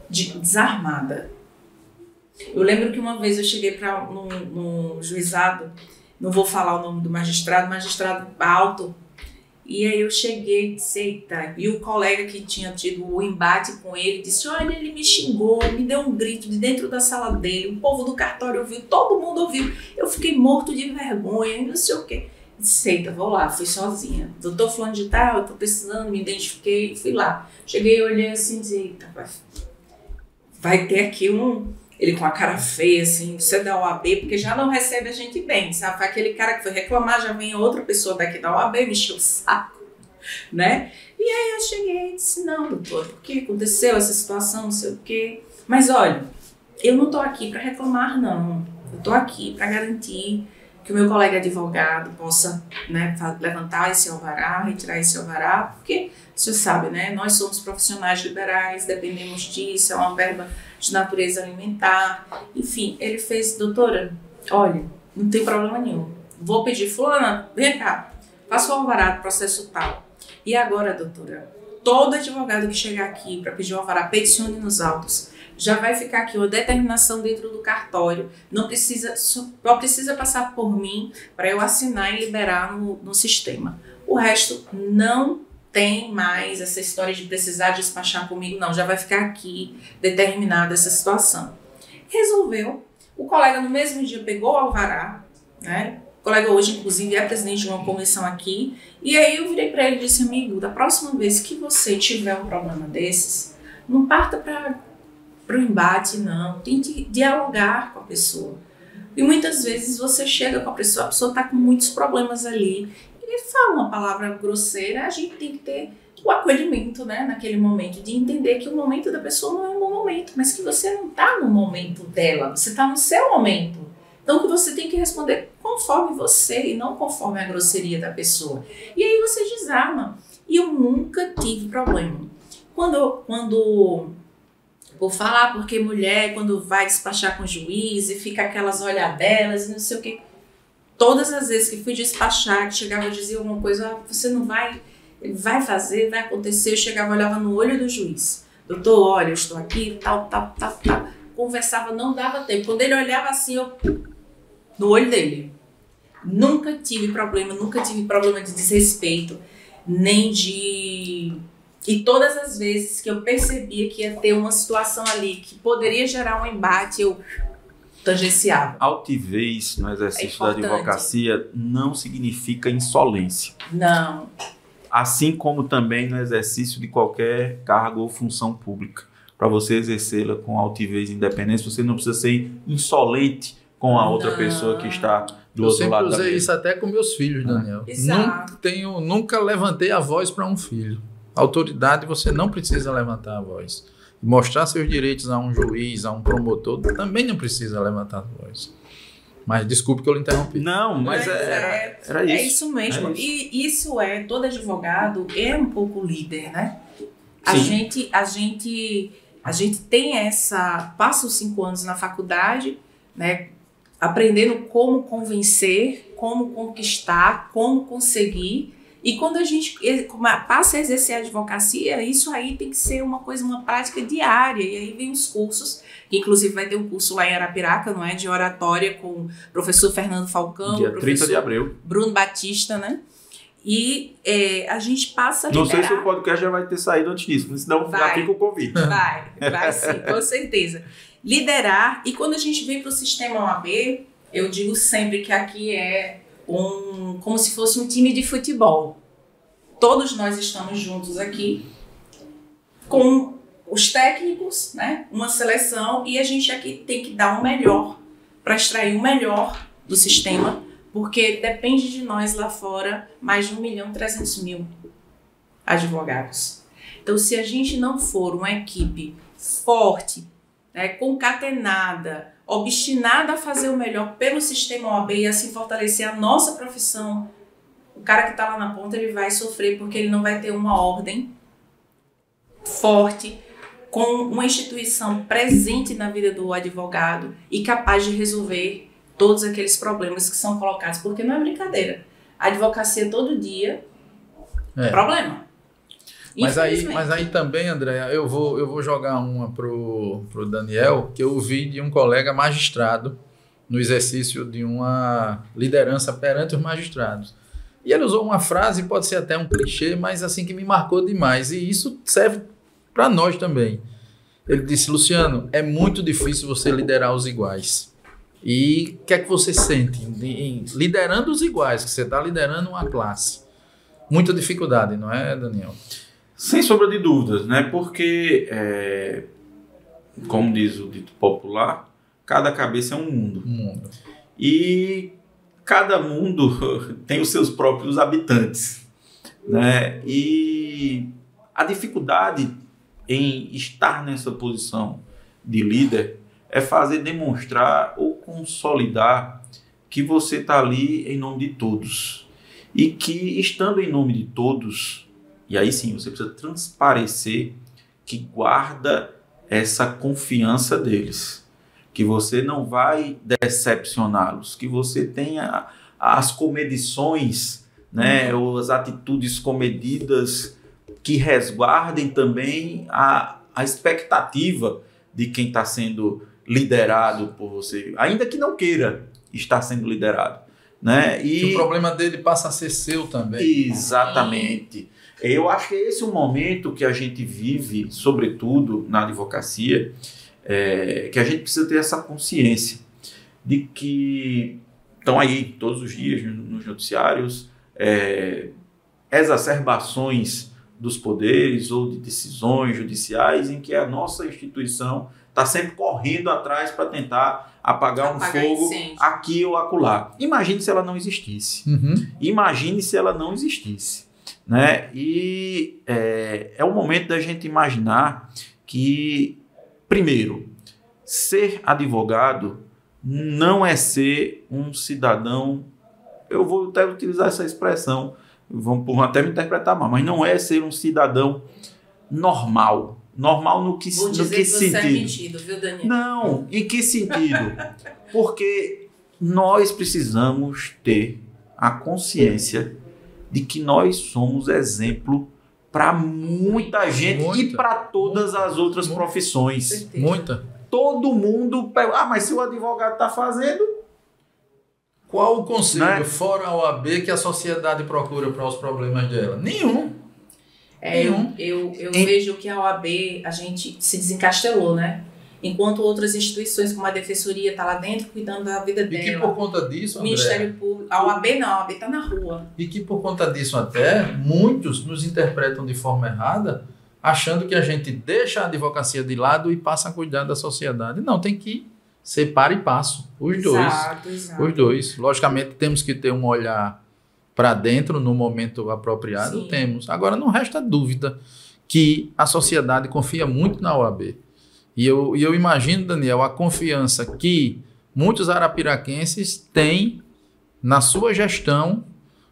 desarmada. Eu lembro que uma vez eu cheguei no juizado, não vou falar o nome do magistrado alto, e aí eu cheguei e disse, eita, e o colega que tinha tido o embate com ele disse, olha, ele me xingou, me deu um grito de dentro da sala dele, o povo do cartório ouviu, todo mundo ouviu, eu fiquei morto de vergonha, não sei o quê. Disse, eita, vou lá, fui sozinha. Doutor fulano de tal, eu tô precisando, me identifiquei, fui lá. Cheguei, olhei assim e disse, eita, vai ter aqui ele com a cara feia, assim, você da OAB, porque já não recebe a gente bem, sabe? Aquele cara que foi reclamar, já vem outra pessoa daqui da OAB, me encheu o saco, né? E aí eu cheguei e disse, não, doutor, por que aconteceu essa situação, não sei o quê. Mas olha, eu não tô aqui para reclamar, não. Eu tô aqui para garantir que o meu colega advogado possa, né, levantar esse alvará, retirar esse alvará, porque o senhor sabe, né, nós somos profissionais liberais, dependemos disso, é uma verba de natureza alimentar, enfim, ele fez, doutora, olha, não tem problema nenhum, vou pedir, fulana, vem cá, faça o alvará do processo tal. E agora, doutora, todo advogado que chegar aqui para pedir o alvará, peticione nos autos, já vai ficar aqui uma determinação dentro do cartório, só precisa passar por mim para eu assinar e liberar no sistema. O resto não tem mais essa história de precisar despachar comigo, não, já vai ficar aqui determinada essa situação. Resolveu, o colega no mesmo dia pegou o alvará, né? O colega hoje, inclusive, é presidente de uma comissão aqui, e aí eu virei para ele e disse, amigo, da próxima vez que você tiver um problema desses, não parta para o embate, não. Tente dialogar com a pessoa. E muitas vezes você chega com a pessoa está com muitos problemas ali, e ele fala uma palavra grosseira, a gente tem que ter o acolhimento, né, naquele momento, de entender que o momento da pessoa não é um bom momento, mas que você não está no momento dela, você está no seu momento. Então, que você tem que responder conforme você e não conforme a grosseria da pessoa. E aí você desarma. E eu nunca tive problema. Vou falar porque mulher, quando vai despachar com o juiz e fica aquelas olhadelas e não sei o quê. Todas as vezes que fui despachar, que chegava e dizia alguma coisa, você não vai, ele vai fazer, vai acontecer. Eu chegava, olhava no olho do juiz. Doutor, olha, eu estou aqui, tal. Conversava, não dava tempo. Quando ele olhava assim, eu... no olho dele. Nunca tive problema de desrespeito, nem de... E todas as vezes que eu percebia que ia ter uma situação ali que poderia gerar um embate, eu tangenciava. Altivez no exercício da advocacia não significa insolência. Não. Assim como também no exercício de qualquer cargo ou função pública. Para você exercê-la com altivez e independência, você não precisa ser insolente com a outra pessoa que está do outro lado da mesa. Eu sempre usei isso até com meus filhos, Daniel. Exato. Nunca levantei a voz para um filho. Autoridade, você não precisa levantar a voz. Mostrar seus direitos a um juiz, a um promotor, também não precisa levantar a voz. Mas desculpe que eu lhe interrompi. Não, mas era isso. É isso mesmo. E isso todo advogado é um pouco líder, né? A gente tem passa os 5 anos na faculdade, né? Aprendendo como convencer, como conquistar, como conseguir. E quando a gente passa a exercer a advocacia, isso aí tem que ser uma prática diária. E aí vem os cursos, que inclusive vai ter um curso lá em Arapiraca, não é? De oratória com o professor Fernando Falcão, dia 30 de abril. Bruno Batista, né? E a gente passa a liderar. Não sei se o podcast já vai ter saído antes disso, senão já fica o convite. Vai sim, com certeza. Liderar, e quando a gente vem para o sistema OAB, eu digo sempre que aqui é como se fosse um time de futebol. Todos nós estamos juntos aqui com os técnicos, né? Uma seleção, e a gente aqui tem que dar o melhor para extrair o melhor do sistema, porque depende de nós lá fora mais de 1.300.000 advogados. Então, se a gente não for uma equipe forte, né, concatenada, obstinada a fazer o melhor pelo sistema OAB e assim fortalecer a nossa profissão, o cara que está lá na ponta, ele vai sofrer porque ele não vai ter uma ordem forte, com uma instituição presente na vida do advogado e capaz de resolver todos aqueles problemas que são colocados, porque não é brincadeira. A advocacia todo dia é problema. Mas aí também, Andréa, eu vou jogar uma pro Daniel, que eu ouvi de um colega magistrado no exercício de uma liderança perante os magistrados. E ele usou uma frase, pode ser até um clichê, mas assim que me marcou demais. E isso serve para nós também. Ele disse: Luciano, é muito difícil você liderar os iguais. E o que é que você sente liderando os iguais, que você está liderando uma classe? Muita dificuldade, não é, Daniel? Sem sombra de dúvidas, né? Porque, como diz o dito popular, cada cabeça é um mundo. E cada mundo tem os seus próprios habitantes, né? E a dificuldade em estar nessa posição de líder é fazer demonstrar ou consolidar que você está ali em nome de todos. E que, estando em nome de todos, e aí sim você precisa transparecer que guarda essa confiança deles, que você não vai decepcioná-los, que você tenha as comedições, né, ou as atitudes comedidas que resguardem também a expectativa de quem está sendo liderado por você, ainda que não queira estar sendo liderado, né? E que o problema dele passa a ser seu também. Exatamente. Eu acho que esse é o momento que a gente vive, sobretudo na advocacia, que a gente precisa ter essa consciência de que estão aí todos os dias nos noticiários exacerbações dos poderes ou de decisões judiciais em que a nossa instituição está sempre correndo atrás para tentar apagar um fogo aqui ou acolá. Imagine se ela não existisse. Imagine se ela não existisse. Né? E é o momento da gente imaginar que, primeiro, ser advogado não é ser um cidadão, eu vou até utilizar essa expressão, vão até me interpretar mal, mas não é ser um cidadão normal. Normal no que, Vou no dizer que que você sentido? é metido, viu, Daniel? Não, em que sentido? Porque nós precisamos ter a consciência de que nós somos exemplo para muita gente e para todas as outras profissões. Muita. Todo mundo... mas se o advogado está fazendo... Qual o conselho, né? fora a OAB, que a sociedade procura para os problemas dela? Nenhum. Eu vejo que a OAB, a gente se desencastelou, né? Enquanto outras instituições, como a Defensoria, está lá dentro cuidando da vida dela. E que por conta disso, o André, Ministério Público, a OAB não, a OAB está na rua. E que por conta disso até, muitos nos interpretam de forma errada, achando que a gente deixa a advocacia de lado e passa a cuidar da sociedade. Não, tem que ser par e passo, os dois. Exato. Os dois. Logicamente, temos que ter um olhar para dentro no momento apropriado, Sim. temos. Agora, não resta dúvida que a sociedade confia muito na OAB. E eu imagino, Daniel, a confiança que muitos arapiraquenses têm na sua gestão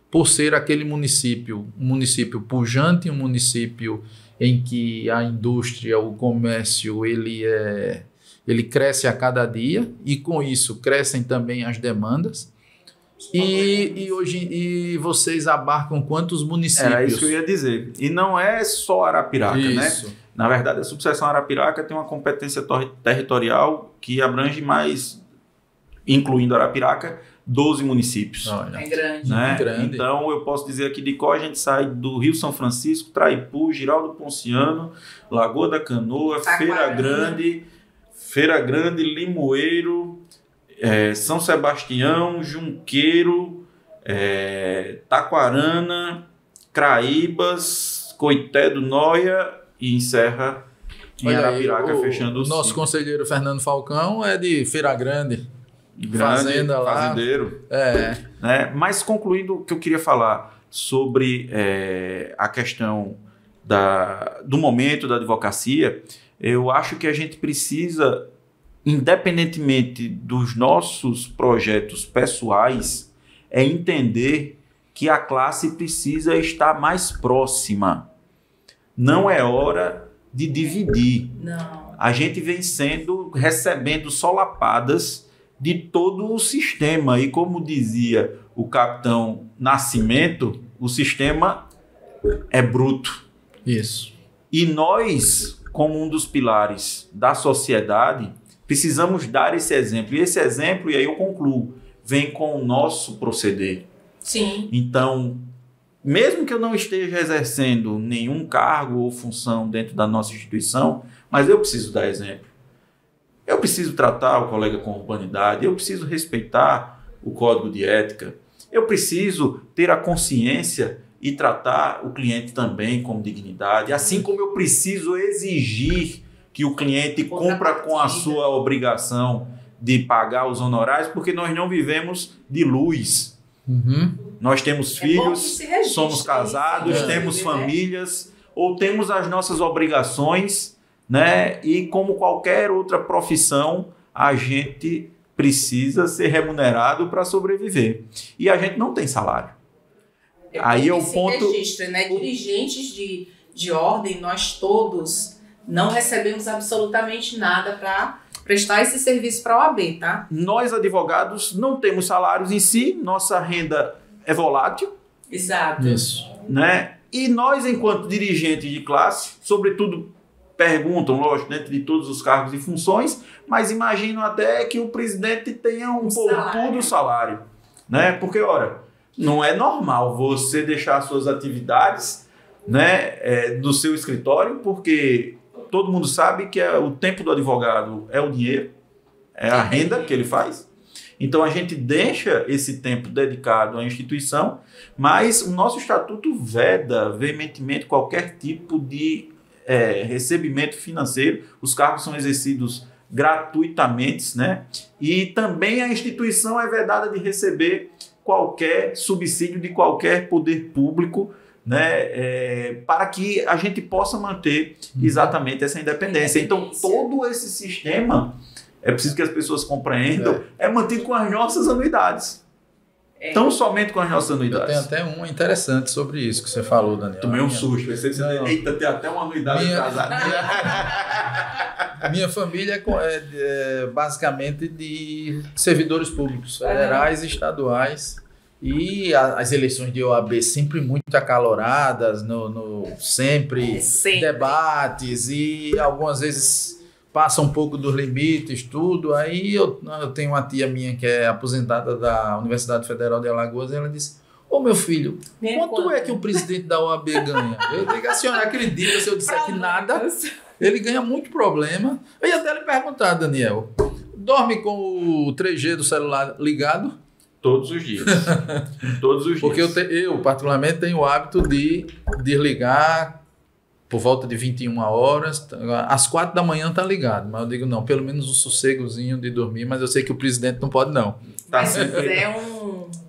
por ser aquele município, um município pujante, um município em que a indústria, o comércio, ele cresce a cada dia e com isso crescem também as demandas. E vocês abarcam quantos municípios? Era isso que eu ia dizer. E não é só Arapiraca, isso, né? Na verdade, a subseção Arapiraca tem uma competência territorial que abrange mais, incluindo Arapiraca, 12 municípios. Olha, É grande. Né? grande. Então, eu posso dizer aqui de qual a gente sai do Rio São Francisco, Traipu, Giraldo Ponciano, Lagoa da Canoa, Taquarana. Feira Grande, Limoeiro, São Sebastião, Junqueiro, Taquarana, Craíbas, Coité do Noia e encerra em Olha aí, Arapiraca, fechando o nosso ciclo. conselheiro Fernando Falcão é de Feira Grande. Grande Fazenda lá. fazendeiro. É. Né? Mas concluindo o que eu queria falar sobre a questão do momento da advocacia, eu acho que a gente precisa, independentemente dos nossos projetos pessoais, entender que a classe precisa estar mais próxima. Não é hora de dividir. Não. A gente vem recebendo solapadas de todo o sistema. E como dizia o capitão Nascimento, o sistema é bruto. Isso. E nós, como um dos pilares da sociedade, precisamos dar esse exemplo. E esse exemplo, e aí eu concluo, vem com o nosso proceder. Sim. Então, mesmo que eu não esteja exercendo nenhum cargo ou função dentro da nossa instituição, mas eu preciso dar exemplo. Eu preciso tratar o colega com urbanidade, eu preciso respeitar o código de ética, eu preciso ter a consciência e tratar o cliente também com dignidade, assim como eu preciso exigir que o cliente cumpra com a sua obrigação de pagar os honorários, porque nós não vivemos de luz. Uhum. Nós temos bom que filhos, se registre, somos casados, isso, temos né? famílias, ou temos as nossas obrigações, né? E como qualquer outra profissão, a gente precisa ser remunerado para sobreviver. E a gente não tem salário. Aí é o ponto... Registre, né? Dirigentes de ordem, nós todos não recebemos absolutamente nada para prestar esse serviço para a OAB, tá? Nós, advogados, não temos salários em si, nossa renda é volátil, Exato. Isso. né? E nós, enquanto dirigentes de classe, sobretudo perguntam, lógico, dentro de todos os cargos e funções, mas imagino até que o presidente tenha um pouco salário, né? Porque, ora, não é normal você deixar suas atividades, né, do seu escritório, porque todo mundo sabe que o tempo do advogado é o dinheiro, é a renda que ele faz. Então, a gente deixa esse tempo dedicado à instituição, mas o nosso estatuto veda veementemente qualquer tipo de recebimento financeiro. Os cargos são exercidos gratuitamente, né? E também a instituição é vedada de receber qualquer subsídio de qualquer poder público, né? Para que a gente possa manter exatamente essa independência. Então, todo esse sistema é preciso que as pessoas compreendam, é mantido com as nossas anuidades. Tão somente com as nossas anuidades. Eu tenho até uma interessante sobre isso que você falou, Daniel. Tomei um susto. Pensei que você eita, tem até uma anuidade atrasada. Minha família é basicamente de servidores públicos, federais e estaduais. E as eleições de OAB sempre muito acaloradas, sempre debates e algumas vezes passa um pouco dos limites, tudo. Aí eu tenho uma tia minha que é aposentada da Universidade Federal de Alagoas e ela disse: ô meu filho, quanto é que o presidente da OAB ganha? Eu digo: a senhora acredita se eu disser que nada? Ele ganha muito problema. Eu ia até lhe perguntar, Daniel, dorme com o 3G do celular ligado? Todos os dias. Todos os dias. Porque eu particularmente tenho o hábito de desligar por volta de 21 horas, às 4 da manhã tá ligado, mas eu digo não, pelo menos um sossegozinho de dormir, mas eu sei que o presidente não pode não. Mas é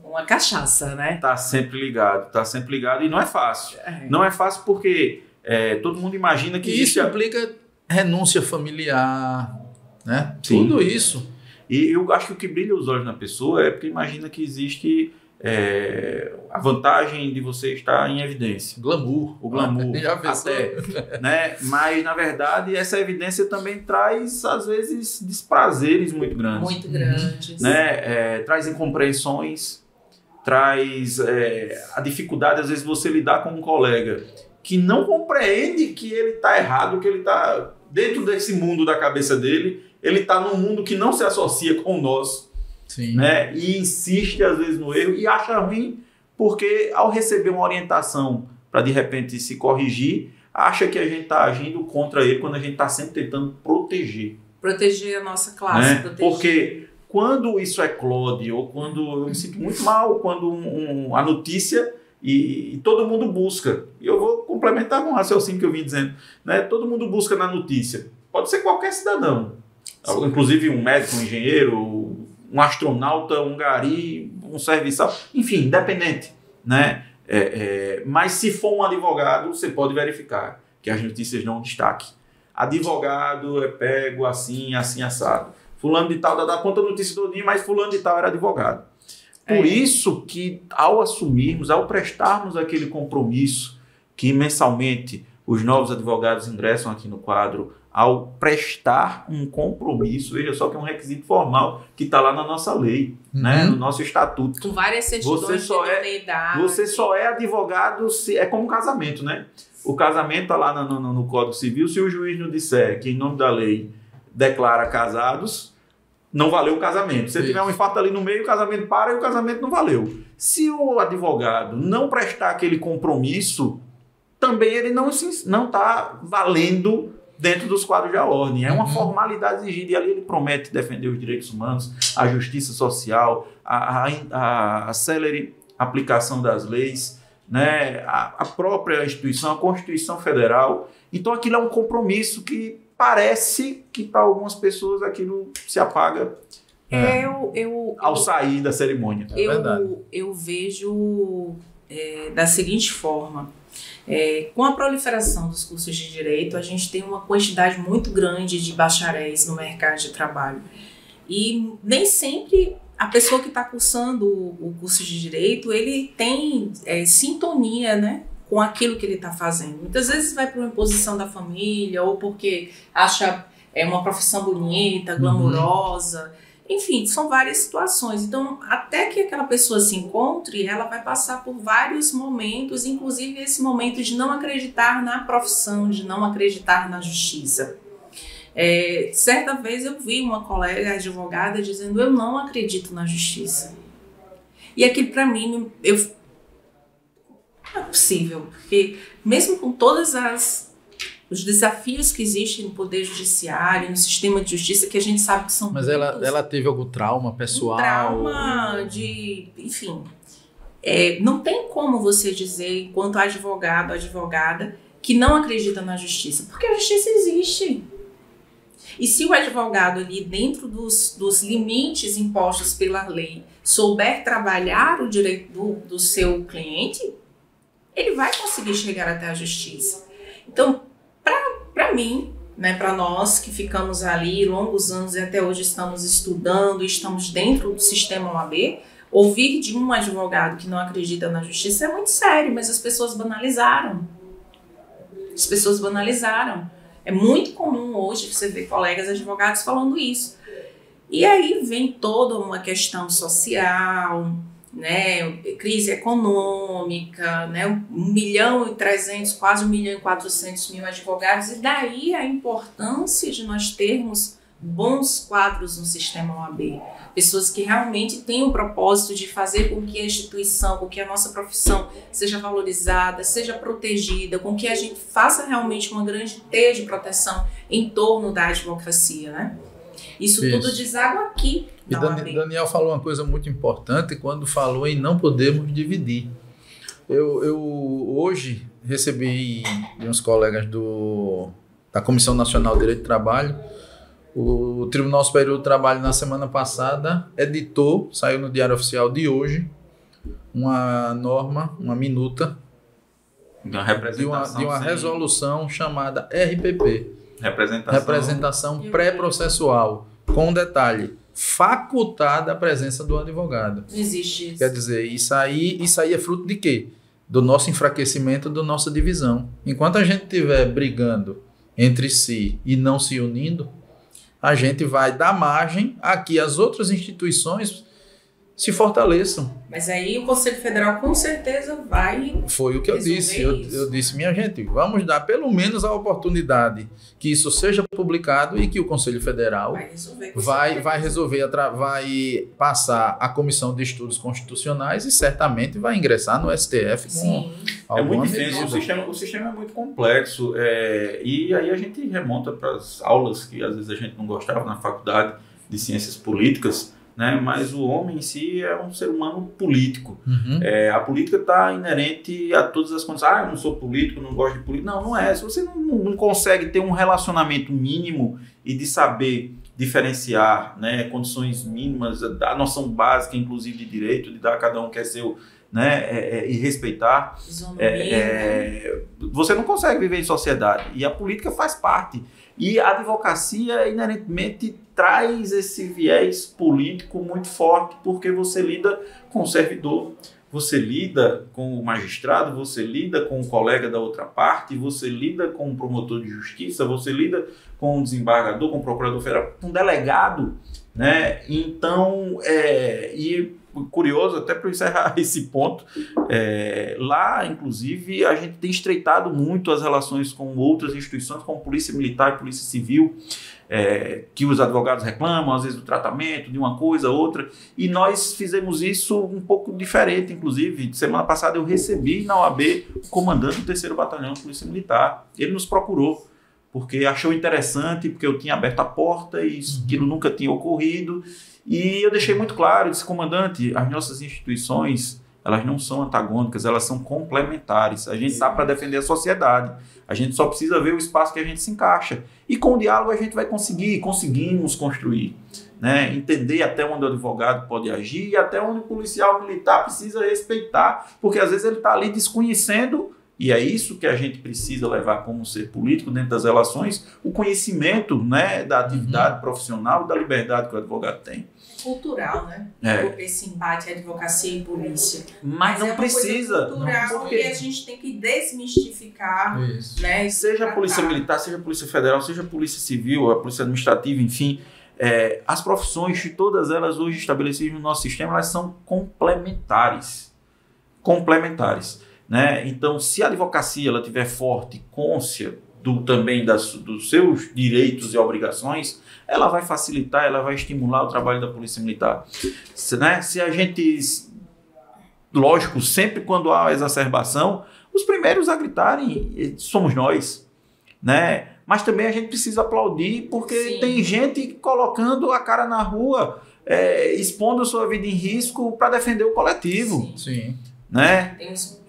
uma cachaça, né? Tá sempre ligado e não é fácil. Não é fácil porque todo mundo imagina que isso implica renúncia familiar, né? Sim. Tudo isso. E eu acho que o que brilha os olhos na pessoa é porque imagina que existe a vantagem de você estar em evidência. O glamour até, né? Mas na verdade essa evidência também traz às vezes desprazeres muito grandes, né? Traz incompreensões, traz a dificuldade às vezes você lidar com um colega que não compreende que ele está errado, que ele está dentro desse mundo da cabeça dele, ele está num mundo que não se associa com o nosso. Sim. Né? E insiste às vezes no erro e acha ruim porque ao receber uma orientação para de repente se corrigir, acha que a gente está agindo contra ele quando a gente está sempre tentando proteger a nossa classe, né? Porque quando isso eclode ou quando eu me sinto muito mal quando a notícia e todo mundo busca, e eu vou complementar com o raciocínio que eu vim dizendo, né? Todo mundo busca na notícia, pode ser qualquer cidadão. Sim. Inclusive um médico, um engenheiro, um astronauta, um gari, um serviçal, enfim, independente, né? Mas se for um advogado, você pode verificar que as notícias dão um destaque. Advogado é pego assim, assado. Fulano de tal dá conta da notícia todinha, mas fulano de tal era advogado. Por isso que ao assumirmos, ao prestarmos aquele compromisso que mensalmente os novos advogados ingressam aqui no quadro, ao prestar um compromisso, veja só que é um requisito formal que está lá na nossa lei, né, no nosso estatuto. Com várias certidões de idoneidade. Você só é advogado, é como um casamento, né? O casamento está lá no Código Civil, se o juiz não disser que em nome da lei declara casados, não valeu o casamento. Se tiver um infarto ali no meio, o casamento para e o casamento não valeu. Se o advogado não prestar aquele compromisso, também ele não está valendo dentro dos quadros da ordem. É uma formalidade exigida e ali ele promete defender os direitos humanos, a justiça social, a célere aplicação das leis, né? A própria instituição, a Constituição Federal. Então aquilo é um compromisso que parece que para algumas pessoas aquilo se apaga ao sair da cerimônia. Eu vejo da seguinte forma. Com a proliferação dos cursos de direito, a gente tem uma quantidade muito grande de bacharéis no mercado de trabalho. E nem sempre a pessoa que está cursando o curso de direito, ele tem sintonia, né, com aquilo que ele está fazendo. Muitas vezes vai por uma imposição da família ou porque acha uma profissão bonita, glamourosa. Enfim, são várias situações. Então, até que aquela pessoa se encontre, ela vai passar por vários momentos, inclusive esse momento de não acreditar na profissão, de não acreditar na justiça. Certa vez eu vi uma colega advogada dizendo: eu não acredito na justiça. E aquilo para mim, não é possível, porque mesmo com todas os desafios que existem no Poder Judiciário, no sistema de justiça, que a gente sabe que são... Mas ela teve algum trauma pessoal? Trauma enfim. Não tem como você dizer, enquanto advogada, que não acredita na justiça, porque a justiça existe. E se o advogado ali, dentro dos limites impostos pela lei, souber trabalhar o direito do seu cliente, ele vai conseguir chegar até a justiça. Então, para mim, né, para nós que ficamos ali longos anos e até hoje estamos estudando, estamos dentro do sistema OAB, ouvir de um advogado que não acredita na justiça é muito sério, mas as pessoas banalizaram. As pessoas banalizaram. É muito comum hoje você ver colegas advogados falando isso. E aí vem toda uma questão social, né, crise econômica, né, 1.300.000, quase 1.400.000 advogados, e daí a importância de nós termos bons quadros no sistema OAB, pessoas que realmente têm o propósito de fazer com que a instituição, com que a nossa profissão seja valorizada, seja protegida, com que a gente faça realmente uma grande teia de proteção em torno da advocacia, né? Isso tudo deságua aqui. E Daniel falou uma coisa muito importante quando falou em não podermos dividir. Eu hoje recebi de uns colegas da Comissão Nacional de Direito do Trabalho. O Tribunal Superior do Trabalho, na semana passada, editou, saiu no Diário Oficial de hoje, uma norma, uma minuta de uma resolução chamada RPP. Representação pré-processual, com detalhe, facultada a presença do advogado. Não existe isso. Quer dizer, isso aí é fruto de quê? Do nosso enfraquecimento, da nossa divisão. Enquanto a gente estiver brigando entre si e não se unindo, a gente vai dar margem a que as outras instituições se fortaleçam. Mas aí o Conselho Federal com certeza vai... Foi o que eu disse. Eu disse, minha gente, vamos dar pelo menos a oportunidade que isso seja publicado e que o Conselho Federal vai resolver, vai passar a Comissão de Estudos Constitucionais e certamente vai ingressar no STF com É muito difícil, o sistema é muito complexo, e aí a gente remonta para as aulas que às vezes a gente não gostava na faculdade de Ciências Políticas, né? Mas o homem em si é um ser humano político. A política está inerente a todas as condições. Eu não sou político, não gosto de política. Não é. Se você não consegue ter um relacionamento mínimo e de saber diferenciar, né, condições mínimas, a noção básica, inclusive, de direito, de dar a cada um que é seu, né, e respeitar, você não consegue viver em sociedade. E a política faz parte. E a advocacia, inerentemente, traz esse viés político muito forte, porque você lida com o servidor, você lida com o magistrado, você lida com o colega da outra parte, você lida com o promotor de justiça, você lida com o desembargador, com o procurador federal, com o delegado, né? Então, e curioso, até para encerrar esse ponto, lá, inclusive, a gente tem estreitado muito as relações com outras instituições, como Polícia Militar e Polícia Civil, que os advogados reclamam, às vezes, do tratamento, de uma coisa, outra, e nós fizemos isso um pouco diferente, inclusive. Semana passada eu recebi na OAB o comandante do 3º Batalhão de Polícia Militar. Ele nos procurou, porque achou interessante, porque eu tinha aberto a porta e aquilo nunca tinha ocorrido. E eu deixei muito claro, eu disse, comandante, as nossas instituições, elas não são antagônicas, elas são complementares. A gente está para defender a sociedade. A gente só precisa ver o espaço que a gente se encaixa. E com o diálogo a gente vai conseguimos construir, né? Entender até onde o advogado pode agir e até onde o policial militar precisa respeitar, porque às vezes ele está ali desconhecendo. E é isso que a gente precisa levar como ser político dentro das relações, o conhecimento, né, da atividade profissional, da liberdade que o advogado tem. Cultural, né? Esse embate advocacia e polícia. Mas não precisa. Cultural, e a gente tem que desmistificar. Isso. Né, seja a Polícia Militar, seja a Polícia Federal, seja a Polícia Civil, a Polícia Administrativa, enfim, as profissões, todas elas hoje estabelecidas no nosso sistema, elas são complementares. Complementares. Né? Então, se a advocacia ela tiver forte cônscia também dos seus direitos e obrigações, ela vai facilitar, ela vai estimular o trabalho da Polícia Militar. Né? Se a gente, lógico, sempre quando há exacerbação, os primeiros a gritarem somos nós, né? Mas também a gente precisa aplaudir, porque tem gente colocando a cara na rua, expondo a sua vida em risco para defender o coletivo. Sim. Né? Temos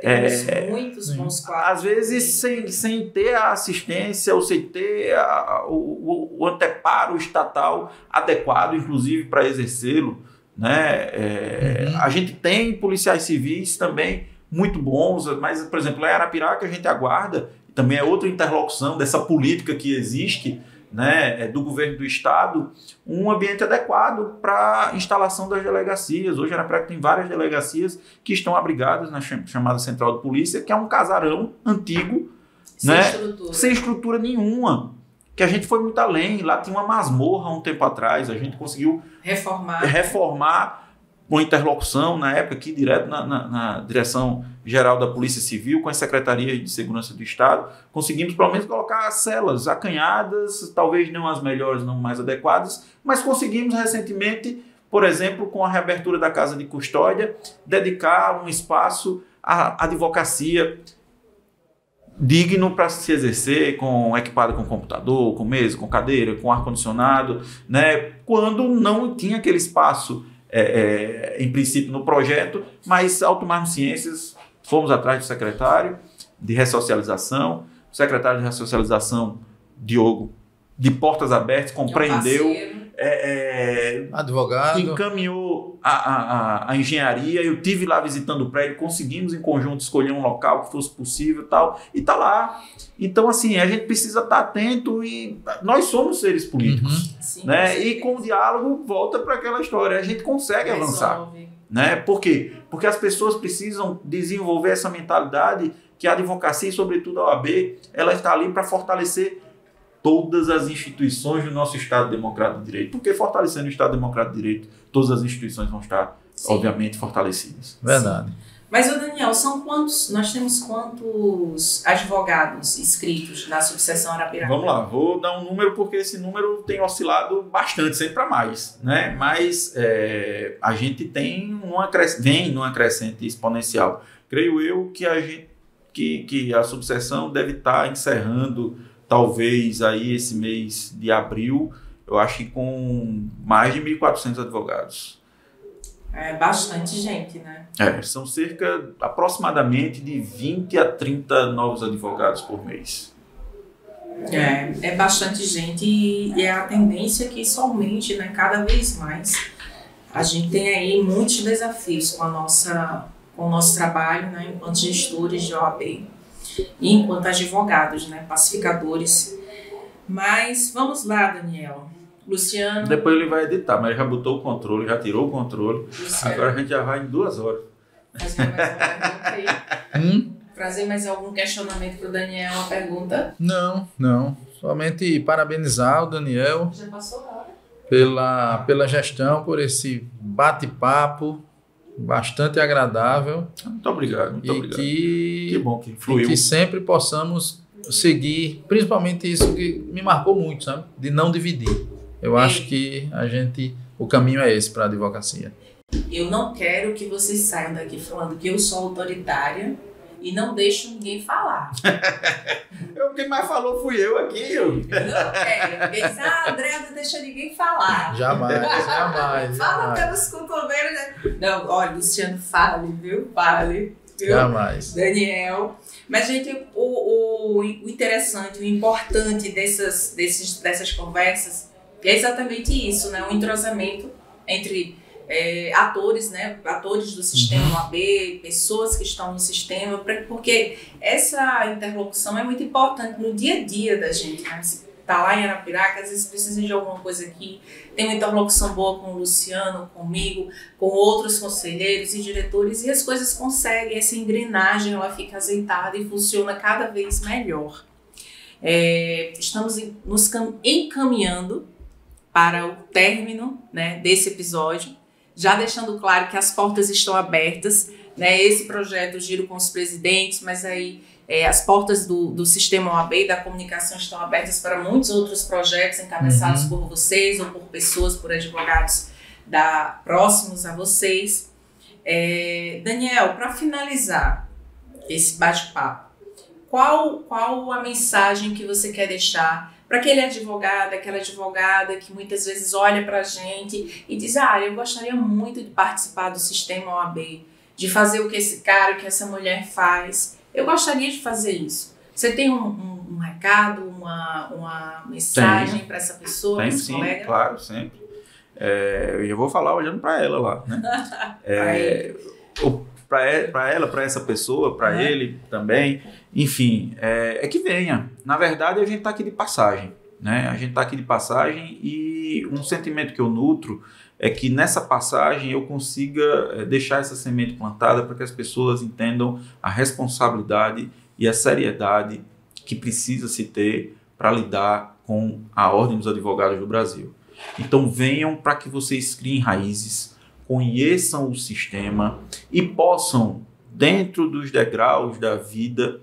muitos bons quadros. Às vezes sem ter a assistência ou sem ter o anteparo estatal adequado, inclusive, para exercê-lo. Né? A gente tem policiais civis também muito bons, mas, por exemplo, lá em Arapiraca a gente aguarda também é outra interlocução dessa política que existe, né, do governo do estado, um ambiente adequado para a instalação das delegacias. Hoje, Arapiraca tem várias delegacias que estão abrigadas na chamada Central de Polícia, que é um casarão antigo, sem estrutura nenhuma, que a gente foi muito além. Lá tinha uma masmorra há um tempo atrás, a gente conseguiu reformar com interlocução, na época, aqui direto na Direção-Geral da Polícia Civil, com a Secretaria de Segurança do Estado, conseguimos pelo menos colocar celas acanhadas, talvez não as melhores, não mais adequadas, mas conseguimos recentemente, por exemplo, com a reabertura da Casa de Custódia, dedicar um espaço à advocacia digno para se exercer, equipado com computador, com mesa, com cadeira, com ar-condicionado, né? Quando não tinha aquele espaço em princípio no projeto, mas ao tomarmos ciências, fomos atrás do secretário de ressocialização, o secretário de ressocialização, Diogo, de portas abertas, compreendeu, advogado, encaminhou a engenharia. Eu tive lá visitando o prédio, conseguimos em conjunto escolher um local que fosse possível e está lá. Então, assim, a gente precisa estar atento, e nós somos seres políticos, Sim, né? E com o diálogo volta para aquela história, a gente consegue avançar, né? Por quê? Porque as pessoas precisam desenvolver essa mentalidade que a advocacia e, sobretudo, a OAB, ela está ali para fortalecer todas as instituições do nosso Estado Democrático de Direito. Porque fortalecendo o Estado Democrático de Direito, todas as instituições vão estar, obviamente, fortalecidas. Verdade. Sim. Mas, Daniel, nós temos quantos advogados inscritos na subseção Arapiraca? Vamos lá, vou dar um número, porque esse número tem oscilado bastante, sempre para mais, né? Mas a gente vem numa crescente exponencial. Creio eu que a subseção deve estar encerrando, talvez, aí esse mês de abril, eu acho que com mais de 1.400 advogados. É bastante gente, né? São aproximadamente de 20 a 30 novos advogados por mês. É bastante gente, e é a tendência que isso aumente, né? Cada vez mais. A gente tem aí muitos desafios com o nosso trabalho, né? Enquanto gestores de OAB e enquanto advogados, né? Pacificadores. Mas vamos lá, Daniel. Luciano. Depois ele vai editar, mas já botou o controle, já tirou o controle. Luciano. Agora a gente já vai em 2 horas. Fazer mais uma pergunta aí? Trazer mais algum questionamento para o Daniel, uma pergunta? Não. Somente parabenizar o Daniel. Já passou a hora. Pela gestão, por esse bate-papo bastante agradável. Muito obrigado, muito obrigado. Que bom que fluiu. E que sempre possamos seguir, principalmente isso que me marcou muito, sabe? De não dividir. Eu acho que o caminho é esse para a advocacia. Eu não quero que vocês saiam daqui falando que eu sou autoritária e não deixo ninguém falar. Quem mais falou fui eu aqui. Eu não quero. Porque diz, André, não deixa ninguém falar. Jamais. Fala pelos cotovelos. Não, olha, Luciano, fale, viu? Fale. Viu? Jamais. Daniel. Mas, gente, o interessante, o importante dessas conversas é exatamente isso, né? O entrosamento entre atores, né? Atores do sistema OAB, pessoas que estão no sistema, porque essa interlocução é muito importante no dia a dia da gente, né? Você está lá em Arapiraca, às vezes precisa de alguma coisa aqui, tem uma interlocução boa com o Luciano, comigo, com outros conselheiros e diretores, e as coisas conseguem, essa engrenagem ela fica azeitada e funciona cada vez melhor. Estamos nos encaminhando para o término, né, desse episódio, já deixando claro que as portas estão abertas, né, esse projeto Giro com os Presidentes, mas aí as portas do sistema OAB e da comunicação estão abertas para muitos outros projetos encabeçados por vocês ou por pessoas, por advogados próximos a vocês. Daniel, para finalizar esse bate-papo, qual a mensagem que você quer deixar para aquele advogado, aquela advogada que muitas vezes olha para a gente e diz, eu gostaria muito de participar do sistema OAB, de fazer o que esse cara, o que essa mulher faz. Eu gostaria de fazer isso. Você tem um recado, uma mensagem para essa pessoa, para esse colega? Sim, claro, sempre. Eu vou falar olhando para ela lá, né? para essa pessoa, para ele também, enfim, é que venha. Na verdade, a gente está aqui de passagem, né? A gente está aqui de passagem e um sentimento que eu nutro é que nessa passagem eu consiga deixar essa semente plantada para que as pessoas entendam a responsabilidade e a seriedade que precisa se ter para lidar com a Ordem dos Advogados do Brasil. Então venham para que vocês criem raízes, conheçam o sistema e possam, dentro dos degraus da vida,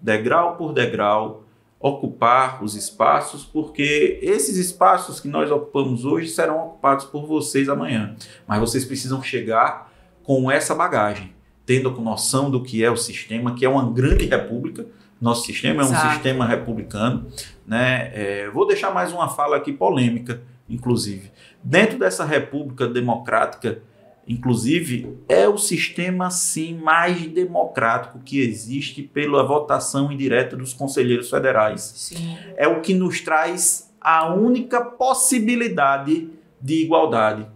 degrau por degrau, ocupar os espaços, porque esses espaços que nós ocupamos hoje serão ocupados por vocês amanhã. Mas vocês precisam chegar com essa bagagem, tendo noção do que é o sistema, que é uma grande república. Nosso sistema é um sistema republicano, né? Vou deixar mais uma fala aqui polêmica, inclusive. Dentro dessa república democrática, inclusive, é o sistema, sim, mais democrático que existe pela votação indireta dos conselheiros federais. Sim. É o que nos traz a única possibilidade de igualdade,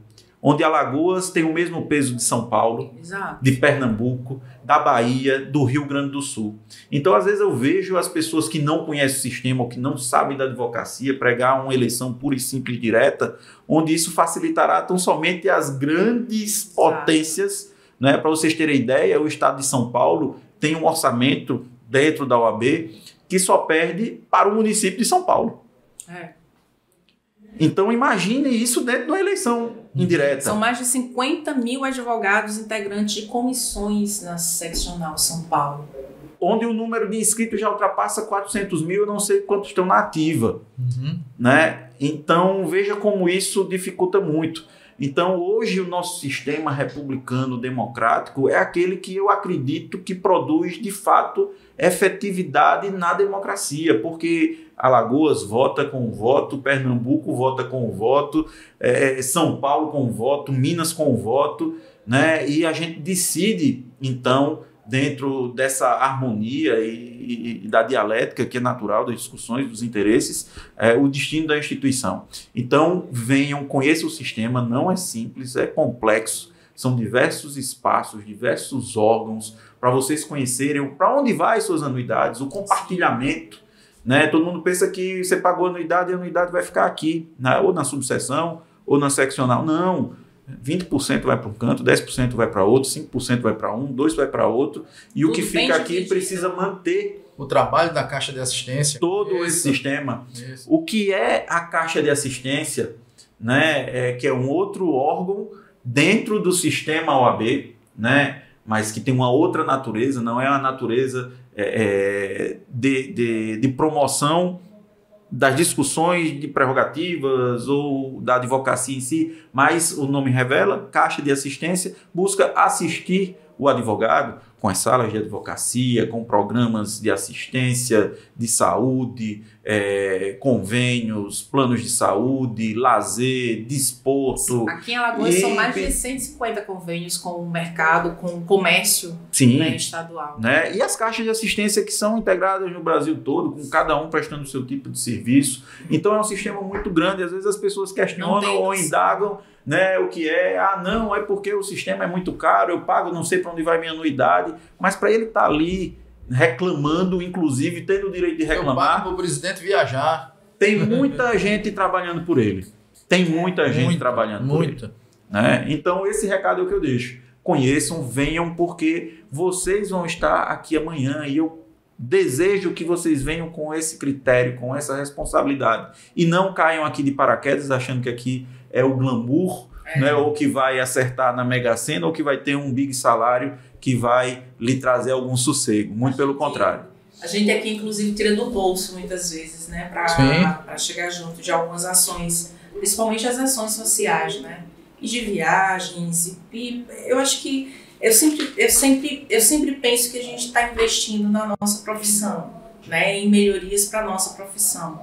onde Alagoas tem o mesmo peso de São Paulo, Exato. de Pernambuco, da Bahia, do Rio Grande do Sul. Então, às vezes, eu vejo as pessoas que não conhecem o sistema ou que não sabem da advocacia pregar uma eleição pura e simples direta, onde isso facilitará tão somente as grandes potências. Né? Para vocês terem ideia, o estado de São Paulo tem um orçamento dentro da OAB que só perde para o município de São Paulo. Então, imagine isso dentro de uma eleição indireta. São mais de 50 mil advogados integrantes de comissões na seccional São Paulo. Onde o número de inscritos já ultrapassa 400 mil, eu não sei quantos estão na ativa. Né? Então, veja como isso dificulta muito. Então, hoje, o nosso sistema republicano democrático é aquele que eu acredito que produz, de fato, efetividade na democracia, porque Alagoas vota com o voto, Pernambuco vota com o voto, São Paulo com o voto, Minas com o voto, né? E a gente decide, então, dentro dessa harmonia e da dialética que é natural das discussões, dos interesses, o destino da instituição. Então, venham, conheçam o sistema, não é simples, é complexo, são diversos espaços, diversos órgãos, para vocês conhecerem para onde vai suas anuidades, o compartilhamento. Né? Todo mundo pensa que você pagou anuidade e a anuidade vai ficar aqui, né? Ou na subseção, ou na seccional. Não, 20% vai para um canto, 10% vai para outro, 5% vai para um, 2% vai para outro, e tudo o que fica aqui precisa manter o trabalho da Caixa de Assistência. Todo esse sistema. O que é a Caixa de Assistência, né? Que é um outro órgão dentro do sistema OAB, né? Mas que tem uma outra natureza, não é uma natureza de promoção das discussões de prerrogativas ou da advocacia em si, mas o nome revela, Caixa de Assistência, busca assistir o advogado com as salas de advocacia, com programas de assistência, de saúde, convênios, planos de saúde, lazer, desporto. Aqui em Alagoas são mais de 150 convênios com o mercado, com o comércio, né, estadual. Né? E as caixas de assistência que são integradas no Brasil todo, com cada um prestando o seu tipo de serviço. Então é um sistema muito grande, às vezes as pessoas questionam ou indagam, né, o que é, não, é porque o sistema é muito caro, eu pago, não sei para onde vai minha anuidade, mas para ele estar ali reclamando, inclusive tendo o direito de reclamar. Eu pago para o presidente viajar. Tem muita gente trabalhando por ele. Tem muita gente trabalhando por ele. Né? Então esse recado é o que eu deixo. Conheçam, venham, porque vocês vão estar aqui amanhã e eu desejo que vocês venham com esse critério, com essa responsabilidade e não caiam aqui de paraquedas achando que aqui é o glamour, né, ou que vai acertar na Mega Sena ou que vai ter um big salário que vai lhe trazer algum sossego. Muito pelo contrário. A gente aqui, inclusive, tira do bolso muitas vezes, né, para chegar junto de algumas ações, principalmente as ações sociais, né, e de viagens. E eu acho que eu sempre penso que a gente está investindo na nossa profissão, né, em melhorias para a nossa profissão,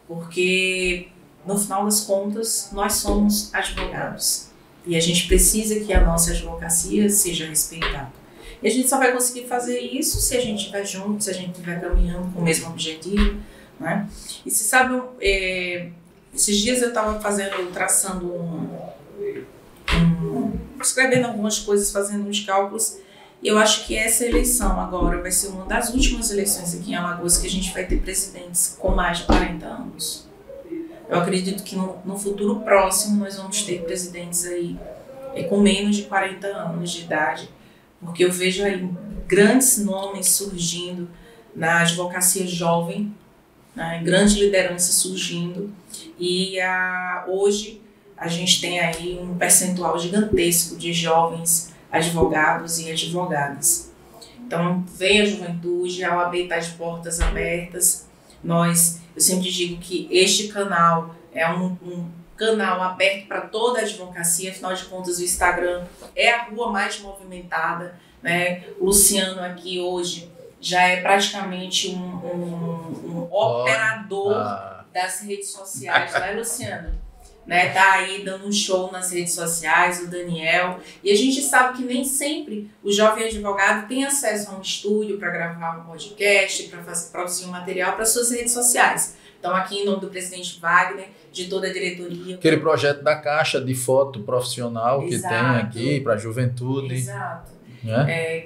porque no final das contas nós somos advogados e a gente precisa que a nossa advocacia seja respeitada. E a gente só vai conseguir fazer isso se a gente estiver junto, se a gente estiver caminhando com o mesmo objetivo, né? E se sabe, esses dias eu estava traçando escrevendo algumas coisas, fazendo uns cálculos, E eu acho que essa eleição agora vai ser uma das últimas eleições aqui em Alagoas que a gente vai ter presidentes com mais de 40 anos. Eu acredito que no futuro próximo nós vamos ter presidentes aí com menos de 40 anos de idade, porque eu vejo aí grandes nomes surgindo na advocacia jovem, né, grandes lideranças surgindo, e hoje a gente tem aí um percentual gigantesco de jovens advogados e advogadas. Então, vem a juventude, a OAB está de portas abertas. Eu sempre digo que este canal é um canal aberto para toda a advocacia, afinal de contas o Instagram é a rua mais movimentada, né? O Luciano aqui hoje já é praticamente um operador das redes sociais, né, Luciano? Né, tá aí dando um show nas redes sociais, o Daniel, e a gente sabe que nem sempre o jovem advogado tem acesso a um estúdio para gravar um podcast, para produzir um material para suas redes sociais. Então, aqui em nome do presidente Wagner, de toda a diretoria. Aquele projeto da Caixa de foto profissional que tem aqui para a juventude. Exato.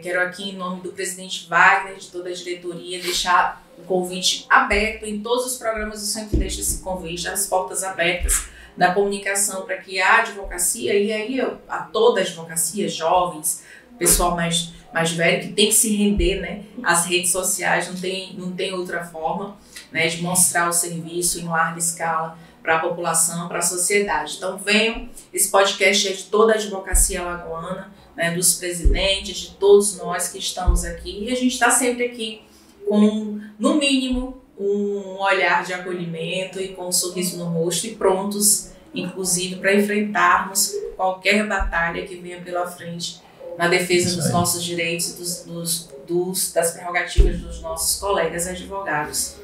Quero aqui, em nome do presidente Wagner, de toda a diretoria, deixar o convite aberto em todos os programas. Eu sempre deixo esse convite, as portas abertas da comunicação para que a advocacia, e aí a toda a advocacia, jovens, pessoal mais velho, que tem que se render, né, às redes sociais, não tem outra forma, né, de mostrar o serviço em larga escala para a população, para a sociedade. Então venham, esse podcast é de toda a advocacia alagoana, né, dos presidentes, de todos nós que estamos aqui, e a gente está sempre aqui com, no mínimo, um olhar de acolhimento e com um sorriso no rosto e prontos, inclusive, para enfrentarmos qualquer batalha que venha pela frente na defesa dos nossos direitos e das prerrogativas dos nossos colegas advogados.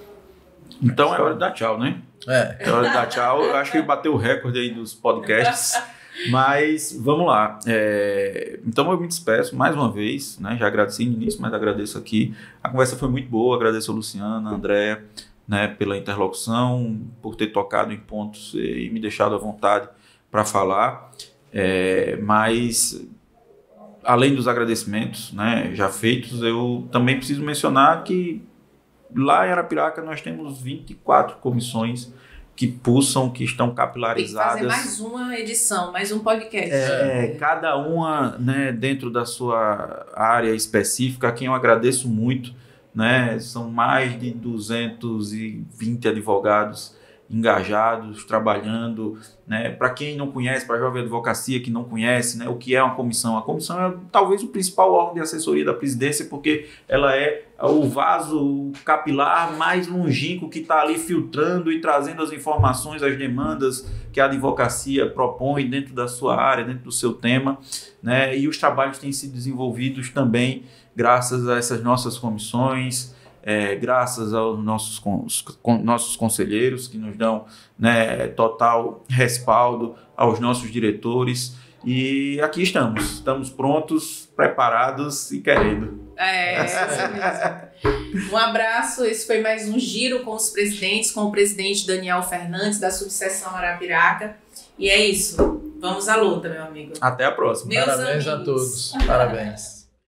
Então é hora de dar tchau, né? É hora de dar tchau. Eu acho que bateu o recorde aí dos podcasts. Mas vamos lá. Então eu me despeço mais uma vez, né? Já agradeci no início, mas agradeço aqui. A conversa foi muito boa, agradeço a Luciana, a Andréa, né, pela interlocução, por ter tocado em pontos e me deixado à vontade para falar. Mas além dos agradecimentos, né, já feitos, eu também preciso mencionar que lá em Arapiraca nós temos 24 comissões que pulsam, que estão capilarizadas. Tem que fazer mais uma edição, mais um podcast. Cada uma, né, dentro da sua área específica, a quem eu agradeço muito, né, são mais de 220 advogados engajados, trabalhando, né? Para quem não conhece, para a jovem advocacia que não conhece, né, o que é uma comissão? A comissão é talvez o principal órgão de assessoria da presidência, porque ela é o vaso capilar mais longínquo que está ali filtrando e trazendo as informações, as demandas que a advocacia propõe dentro da sua área, dentro do seu tema, né? E os trabalhos têm sido desenvolvidos também graças a essas nossas comissões, graças aos nossos conselheiros que nos dão, né, total respaldo, aos nossos diretores, e aqui estamos prontos, preparados e querendo. Isso mesmo. Um abraço, esse foi mais um Giro com os Presidentes, com o presidente Daniel Fernandes, da subseção Arapiraca, e é isso, vamos à luta, meu amigo. Até a próxima. Parabéns a todos, parabéns.